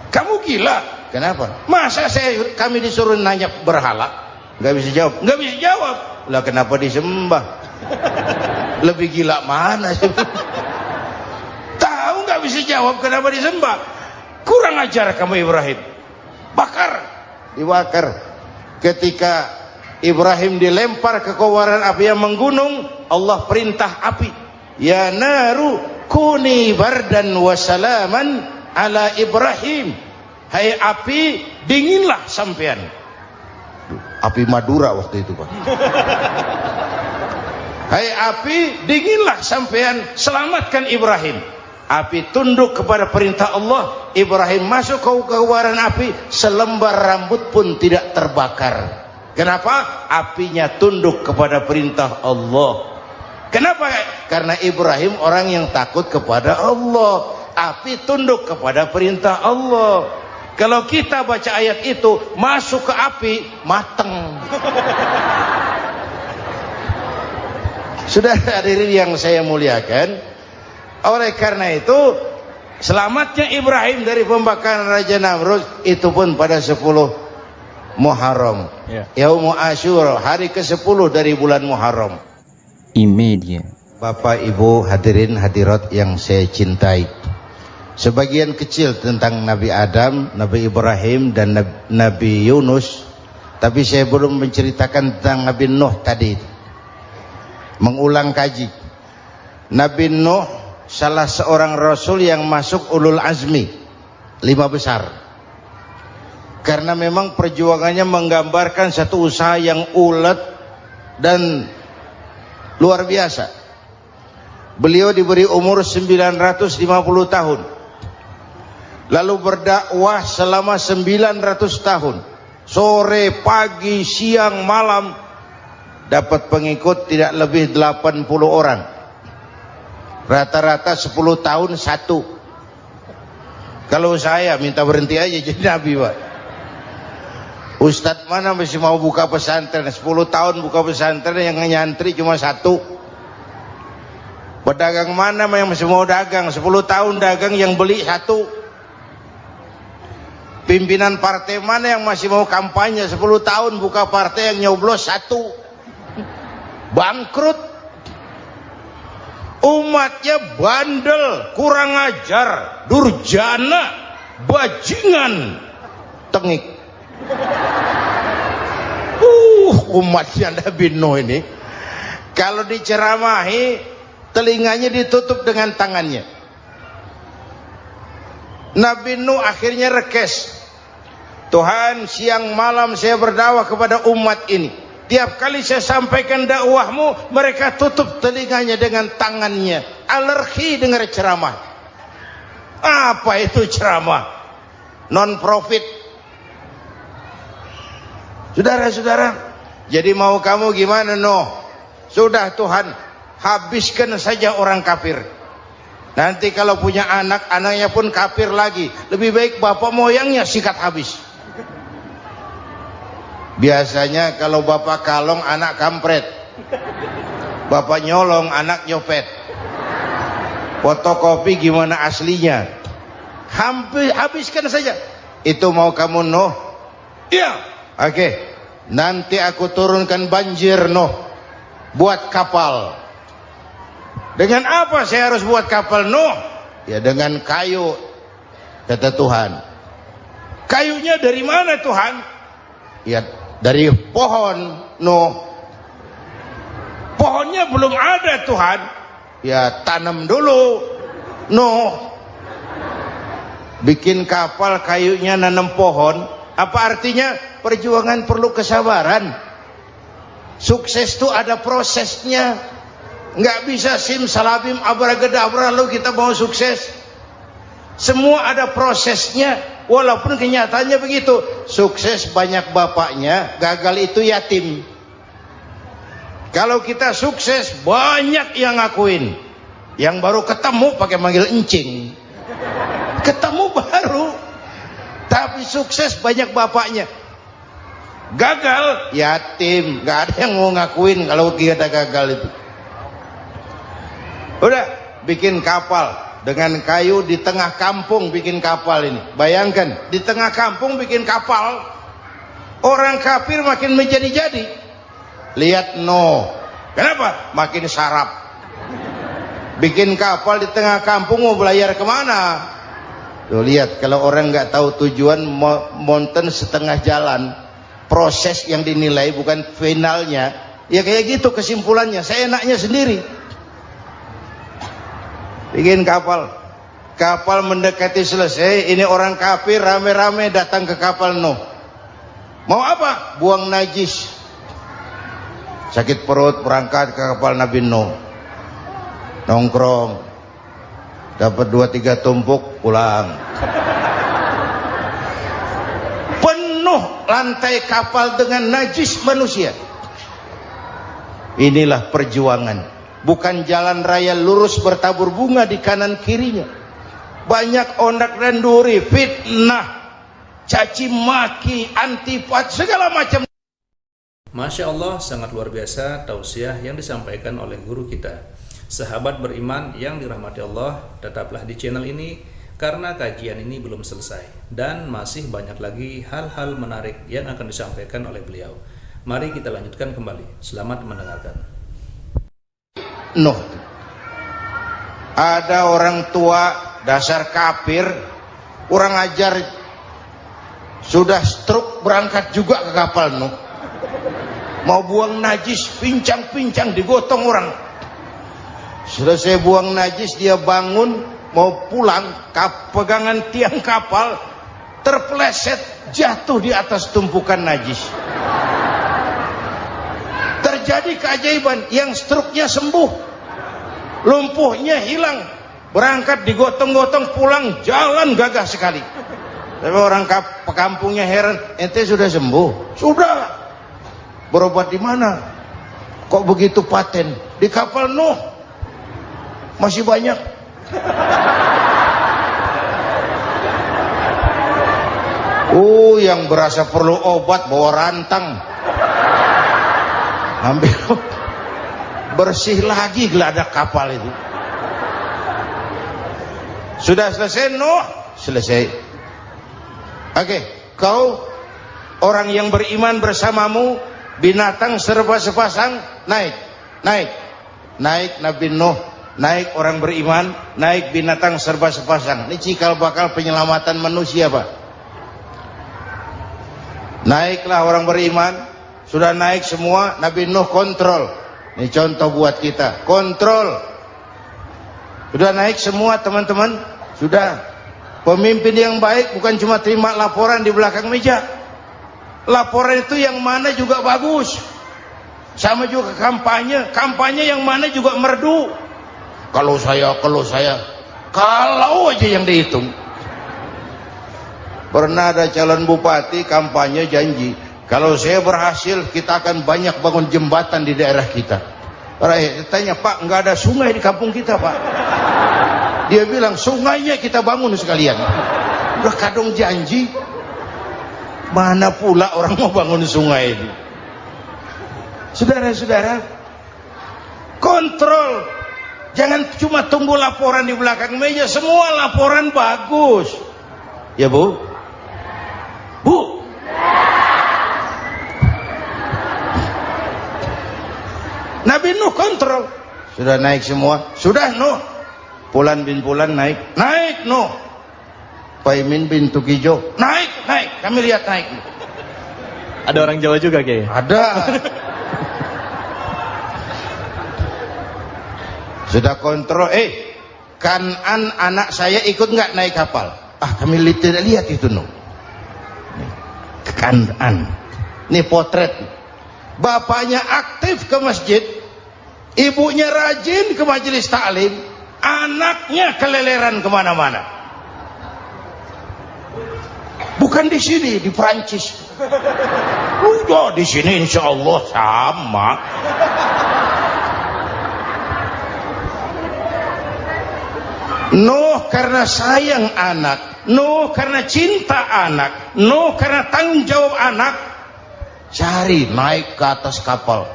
Kamu gila? Kenapa? Masa kami disuruh nanya berhala? Nggak bisa jawab. Nggak bisa jawab. Lah kenapa disembah? Lebih gila mana sih? Tahu nggak bisa jawab kenapa disembah? Kurang ajar kamu Ibrahim. Bakar. Dibakar. Ketika Ibrahim dilempar ke kobaran api yang menggunung, Allah perintah api, ya naru kuni bardan wa salaman ala Ibrahim. Hai api, dinginlah sampean. Api Madura waktu itu Pak. Hai api, dinginlah sampean, selamatkan Ibrahim. Api tunduk kepada perintah Allah. Ibrahim masuk ke kobaran api, selembar rambut pun tidak terbakar. Kenapa? Apinya tunduk kepada perintah Allah. Kenapa? Karena Ibrahim orang yang takut kepada Allah. Api tunduk kepada perintah Allah. Kalau kita baca ayat itu, masuk ke api, mateng. Sudah hadirin yang saya muliakan, oleh karena itu selamatnya Ibrahim dari pembakaran Raja Namrud itu pun pada 10 Muharram, Yaumul Asyura, hari ke-10 dari bulan Muharram. Imedia. Bapak Ibu hadirin hadirat yang saya cintai, sebagian kecil tentang Nabi Adam, Nabi Ibrahim dan Nabi Yunus, tapi saya belum menceritakan tentang Nabi Nuh tadi. Mengulang kaji. Nabi Nuh salah seorang rasul yang masuk ulul azmi, 5 besar. Karena memang perjuangannya menggambarkan satu usaha yang ulet dan luar biasa. Beliau diberi umur 950 tahun, lalu berdakwah selama 900 tahun, sore, pagi, siang, malam, dapat pengikut tidak lebih 80 orang. Rata-rata 10 tahun satu. Kalau saya minta berhenti aja jadi nabi Pak. Ustadz mana masih mau buka pesantren, 10 tahun buka pesantren, yang nyantri cuma 1. Pedagang mana yang masih mau dagang, 10 tahun dagang yang beli 1. Pimpinan partai mana yang masih mau kampanye, 10 tahun buka partai, yang nyoblos 1. Bangkrut. Umatnya bandel, kurang ajar, durjana, bajingan, tengik. Umatnya Nabi Nuh ini kalau diceramahi, telinganya ditutup dengan tangannya. Nabi Nuh akhirnya rekes. Tuhan, siang malam saya berdakwah kepada umat ini. Tiap kali saya sampaikan dakwahmu, mereka tutup telinganya dengan tangannya. Alergi dengar ceramah. Apa itu ceramah? Non-profit. Saudara-saudara, jadi mau kamu gimana Nuh? Sudah Tuhan, habiskan saja orang kafir. Nanti kalau punya anak, anaknya pun kafir lagi. Lebih baik bapak moyangnya sikat habis. Biasanya kalau bapak kalong, anak kampret. Bapak nyolong, anak nyopet. Fotokopi gimana aslinya. Habiskan saja. Itu mau kamu Nuh? Iya. Oke. Nanti aku turunkan banjir Nuh. Buat kapal. Dengan apa saya harus buat kapal Nuh? Ya dengan kayu, kata Tuhan. Kayunya dari mana Tuhan? Ya dari pohon Nuh. Pohonnya belum ada Tuhan. Ya tanam dulu Nuh. Bikin kapal, kayunya nanam pohon. Apa artinya? Perjuangan perlu kesabaran. Sukses itu ada prosesnya. Nggak bisa simsalabim abracadabra lalu kita mau sukses. Semua ada prosesnya. Walaupun kenyataannya begitu. Sukses banyak bapaknya, gagal itu yatim. Kalau kita sukses banyak yang ngakuin. Yang baru ketemu pakai manggil encing. Ketemu baru. Tapi sukses banyak bapaknya. Gagal yatim, nggak ada yang mau ngakuin kalau kita gagal itu. Udah bikin kapal dengan kayu di tengah kampung, bikin kapal ini. Bayangkan di tengah kampung bikin kapal. Orang kafir makin menjadi-jadi. Lihat Nuh, kenapa? Makin sarap. Bikin kapal di tengah kampung mau belayar kemana? Tuh lihat, kalau orang nggak tahu tujuan, mountain setengah jalan. Proses yang dinilai bukan finalnya. Ya kayak gitu kesimpulannya. Saya enaknya sendiri. Bikin kapal. Kapal mendekati selesai. Ini orang kafir rame-rame datang ke kapal Nuh. Mau apa? Buang najis. Sakit perut berangkat ke kapal Nabi Nuh. Nongkrong. Dapat 2-3 tumpuk pulang. Penuh lantai kapal dengan najis manusia. Inilah perjuangan. Bukan jalan raya lurus bertabur bunga di kanan kirinya. Banyak ondak dan duri, fitnah, caci maki, antipat, segala macam. Masya Allah, sangat luar biasa tausiah yang disampaikan oleh guru kita. Sahabat beriman yang dirahmati Allah, tetaplah di channel ini karena kajian ini belum selesai dan masih banyak lagi hal-hal menarik yang akan disampaikan oleh beliau. Mari kita lanjutkan kembali. Selamat mendengarkan. Nuh. Ada orang tua dasar kafir, kurang ajar, sudah stroke berangkat juga ke kapal Nuh. Mau buang najis, pincang-pincang digotong orang. Selesai buang najis, dia bangun mau pulang, pegangan tiang kapal terpeleset, jatuh di atas tumpukan najis. Terjadi keajaiban, yang struknya sembuh, lumpuhnya hilang, berangkat digotong-gotong pulang, jalan gagah sekali. Tapi orang kampungnya heran, ente sudah sembuh? Sudah. Berobat di mana? Kok begitu paten? Di kapal Nuh. Masih banyak. Yang berasa perlu obat bawa rantang. Ambil bersih lagi geladak kapal itu. Sudah selesai Nuh? Selesai. Oke, kau orang yang beriman bersamamu, binatang serba sepasang, naik Nabi Nuh, naik orang beriman, naik binatang serba sepasang. Ini cikal bakal penyelamatan manusia, Pak. Naiklah orang beriman, sudah naik semua, Nabi Nuh kontrol. Ini contoh buat kita, kontrol. Sudah naik semua teman-teman, sudah. Pemimpin yang baik bukan cuma terima laporan di belakang meja. Laporan itu yang mana juga bagus. Sama juga kampanye yang mana juga merdu. Kalau saya kalau aja yang dihitung. Pernah ada calon bupati kampanye janji, kalau saya berhasil kita akan banyak bangun jembatan di daerah kita. Rakyat tanya, Pak, nggak ada sungai di kampung kita, Pak. Dia bilang, sungainya kita bangun sekalian. Udah kadung janji, mana pula orang mau bangun sungai ini. Saudara-saudara, kontrol. Jangan cuma tunggu laporan di belakang meja. Semua laporan bagus. Ya Bu? Bu? Nabi Nuh kontrol. Sudah naik semua? Sudah Nuh. Pulan bin Pulan naik. Naik Nuh. Paimin bin Tukijo. Naik. Kami lihat naik. Ada orang Jawa juga Kiai? Ada. Sudah kontrol. Kan'an anak saya ikut nggak naik kapal? Kami tidak lihat itu Nuh. Kan'an. Ini potret. Bapaknya aktif ke masjid, ibunya rajin ke majelis taklim, anaknya keleleran kemana-mana. Bukan di sini, di Prancis. Udah di sini insya Allah sama. Nuh karena sayang anak, Nuh karena cinta anak, Nuh karena tanggung jawab anak, cari naik ke atas kapal.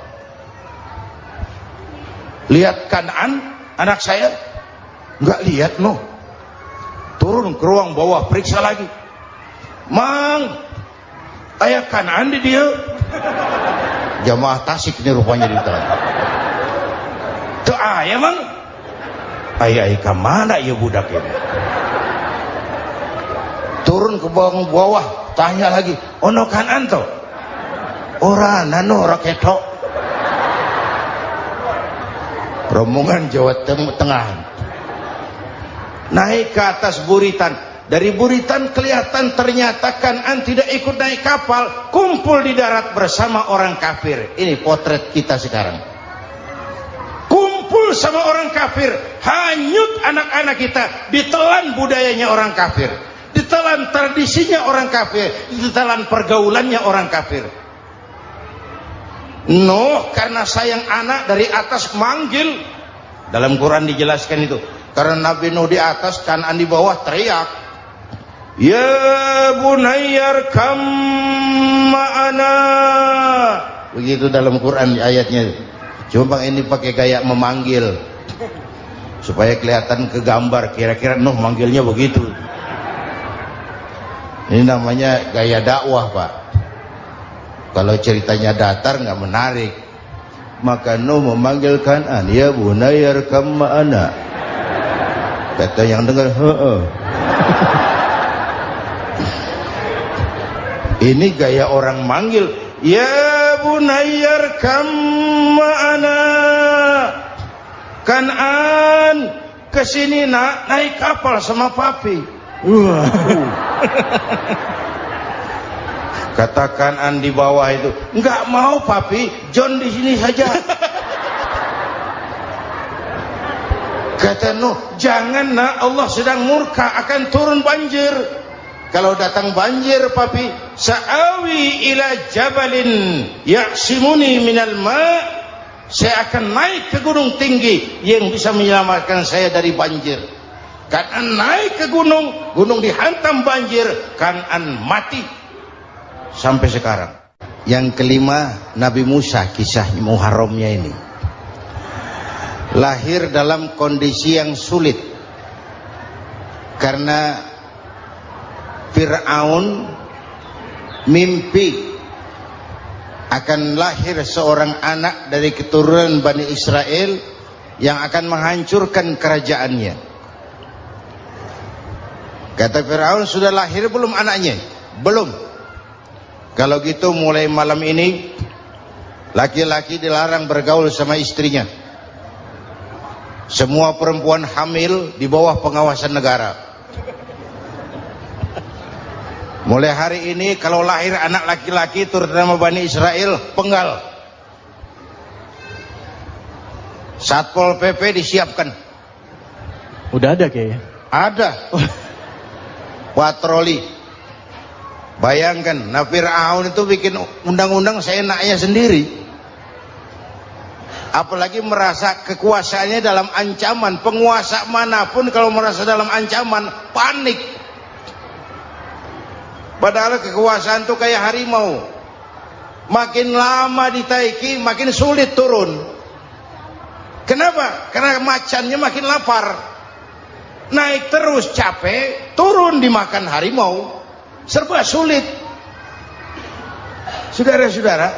Lihat Kan'an anak saya? Nggak lihat Nuh. Turun ke ruang bawah, periksa lagi. Mang, ayah Kan'an di dia. Jamaah Tasik ini rupanya di dalam. Tuh ayah Mang. Ayah kemana ya budak ini? Turun ke bawah, tanya lagi. Ono Kan'an toh? Ora nano raketok. Rombongan Jawa Tengah naik ke atas buritan. Dari buritan kelihatan ternyata Kan'an tidak ikut naik kapal, kumpul di darat bersama orang kafir. Ini potret kita sekarang. Kumpul sama orang kafir, hanyut anak-anak kita, ditelan budayanya orang kafir, ditelan tradisinya orang kafir, ditelan pergaulannya orang kafir. Nuh karena sayang anak dari atas manggil. Dalam Quran dijelaskan itu. Karena Nabi Nuh di atas, Kan'an di bawah, teriak, ya bunayyar kam ma'ana. Begitu dalam Quran ayatnya. Cuma ini pakai gaya memanggil supaya kelihatan ke gambar. Kira-kira Nuh manggilnya begitu. Ini namanya gaya dakwah, Pak. Kalau ceritanya datar nggak menarik. Maka Nuh memanggil Kan'an, ya bunayyar kam ma'ana. Kata yang dengar, Ini gaya orang manggil, ya bunayyar kam ma'ana. Kan'an, kesini nak, naik kapal sama papi. Kata Kan'an di bawah itu, enggak mau papi, John di sini saja. Kata Nuh, jangan nak, Allah sedang murka, akan turun banjir. Kalau datang banjir papi, sa'awi ila jabalin ya'simuni minal ma'. Saya akan naik ke gunung tinggi yang bisa menyelamatkan saya dari banjir. Kan'an naik ke gunung, gunung dihantam banjir, Kan'an mati. Sampai sekarang. Yang kelima, Nabi Musa, kisah Muharramnya ini. Lahir dalam kondisi yang sulit. Karena Fir'aun mimpi akan lahir seorang anak dari keturunan Bani Israel yang akan menghancurkan kerajaannya. Kata Fir'aun, sudah lahir belum anaknya? Belum. Kalau gitu mulai malam ini laki-laki dilarang bergaul sama istrinya. Semua perempuan hamil di bawah pengawasan negara. Mulai hari ini kalau lahir anak laki-laki terutama Bani Israel, penggal. Satpol PP disiapkan. Udah ada Kiai? Ada. Patroli. Bayangkan, Fir'aun itu bikin undang-undang seenaknya sendiri. apalagi merasa kekuasaannya dalam ancaman. Penguasa manapun kalau merasa dalam ancaman panik. Padahal kekuasaan itu kayak harimau, makin lama ditaiki makin sulit turun. Kenapa? Karena macannya makin lapar, naik terus capek, turun dimakan harimau, serba sulit. Saudara-saudara,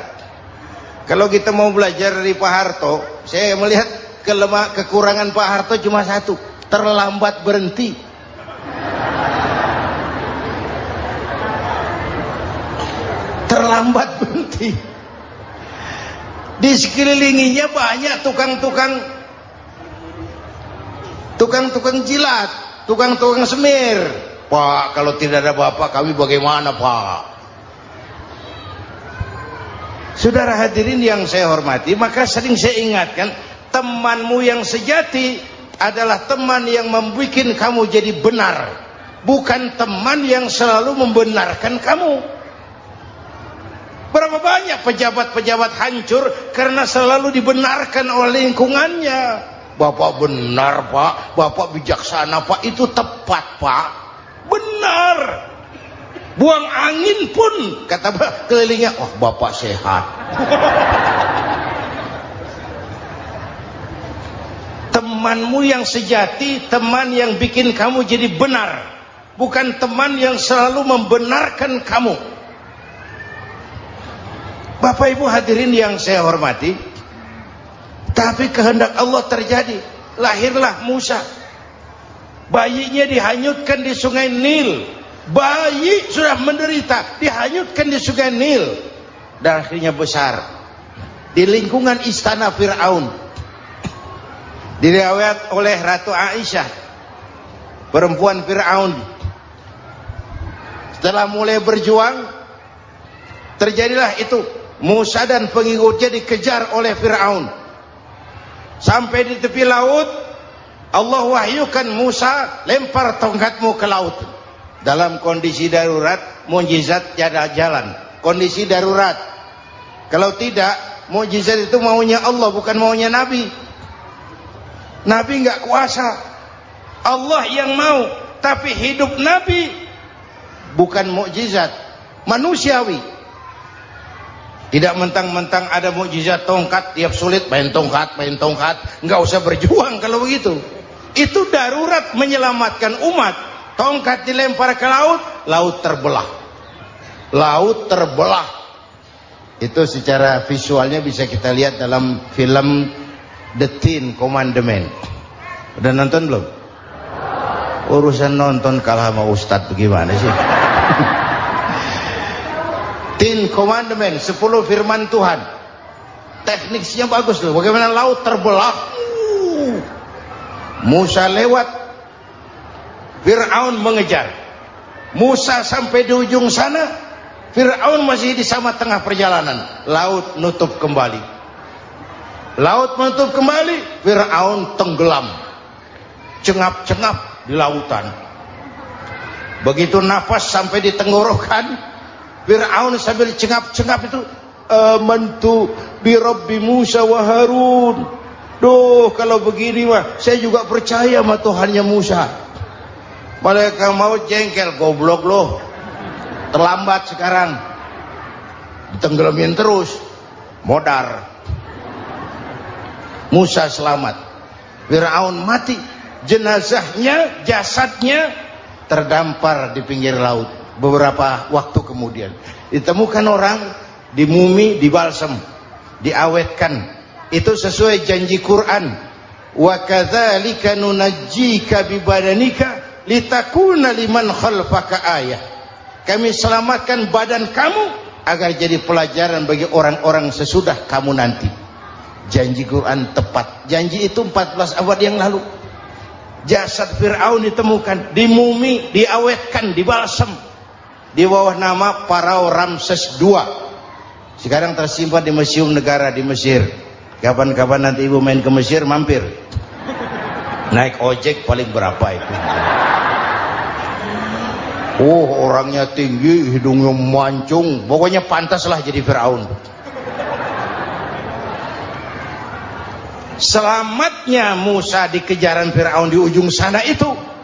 kalau kita mau belajar dari Pak Harto, saya melihat kekurangan Pak Harto cuma satu, terlambat berhenti. Terlambat berhenti. Di sekelilinginya banyak tukang jilat, tukang semir. Pak, kalau tidak ada bapak kami bagaimana, Pak? Saudara hadirin yang saya hormati, maka sering saya ingatkan, temanmu yang sejati adalah teman yang membuat kamu jadi benar, bukan teman yang selalu membenarkan kamu. Berapa banyak pejabat-pejabat hancur karena selalu dibenarkan oleh lingkungannya. Bapak benar, Pak. Bapak bijaksana, Pak. Itu tepat, Pak. Benar. Buang angin pun kata kelilingnya, oh Bapak sehat. Temanmu yang sejati, teman yang bikin kamu jadi benar, bukan teman yang selalu membenarkan kamu. Bapak Ibu hadirin yang saya hormati, tapi kehendak Allah terjadi. Lahirlah Musa, bayinya dihanyutkan di sungai Nil. Bayi sudah menderita, dihanyutkan di sungai Nil, dan akhirnya besar di lingkungan istana Fir'aun. Diriwayat oleh Ratu Aisyah, perempuan Fir'aun, setelah mulai berjuang, terjadilah itu. Musa dan pengikutnya dikejar oleh Fir'aun. Sampai di tepi laut, Allah wahyukan Musa, lempar tongkatmu ke laut. Dalam kondisi darurat, mukjizat tiada jalan. Kondisi darurat. Kalau tidak, mukjizat itu maunya Allah, bukan maunya Nabi. Nabi nggak kuasa, Allah yang mau. Tapi hidup Nabi bukan mukjizat, manusiawi. Tidak mentang-mentang ada mukjizat tongkat, tiap sulit main tongkat, nggak usah berjuang kalau begitu. Itu darurat menyelamatkan umat. Tongkat dilempar ke laut, laut terbelah. Laut terbelah. Itu secara visualnya bisa kita lihat dalam film The Ten Commandments. Udah nonton belum? Urusan nonton kalah sama Ustadz bagaimana sih? Ten Commandments, 10 firman Tuhan. Tekniknya bagus loh. Bagaimana laut terbelah. Musa lewat, Fir'aun mengejar. Musa sampai di ujung sana, Fir'aun masih di sama tengah perjalanan. Laut nutup kembali. Laut menutup kembali, Fir'aun tenggelam. Cengap-cengap di lautan. Begitu nafas sampai di tenggorokan, Fir'aun sambil cengap-cengap itu, amantu bi Rabbi Musa wa Harun. Duh, kalau begini mah saya juga percaya sama Tuhannya Musa. Malaikat maut jengkel, goblok loh. Terlambat sekarang. Ditenggelamin terus. Modar. Musa selamat. Fir'aun mati. Jenazahnya, jasadnya terdampar di pinggir laut. Beberapa waktu kemudian ditemukan orang, dimumi, dibalsem, diawetkan. Itu sesuai janji Quran. Wa kadzalika nunajjika bi badanika litakuna liman khalfaka ayah. Kami selamatkan badan kamu agar jadi pelajaran bagi orang-orang sesudah kamu nanti. Janji Quran tepat. Janji itu 14 abad yang lalu. Jasad Fir'aun ditemukan, dimumi, diawetkan, dibalsem di bawah nama Farao Ramses II. Sekarang tersimpan di Museum Negara di Mesir. Kapan-kapan nanti ibu main ke Mesir, mampir. Naik ojek paling berapa itu? Oh, orangnya tinggi, hidungnya mancung, pokoknya pantaslah jadi Fir'aun. Selamatnya Musa di kejaran Firaun di ujung sana itu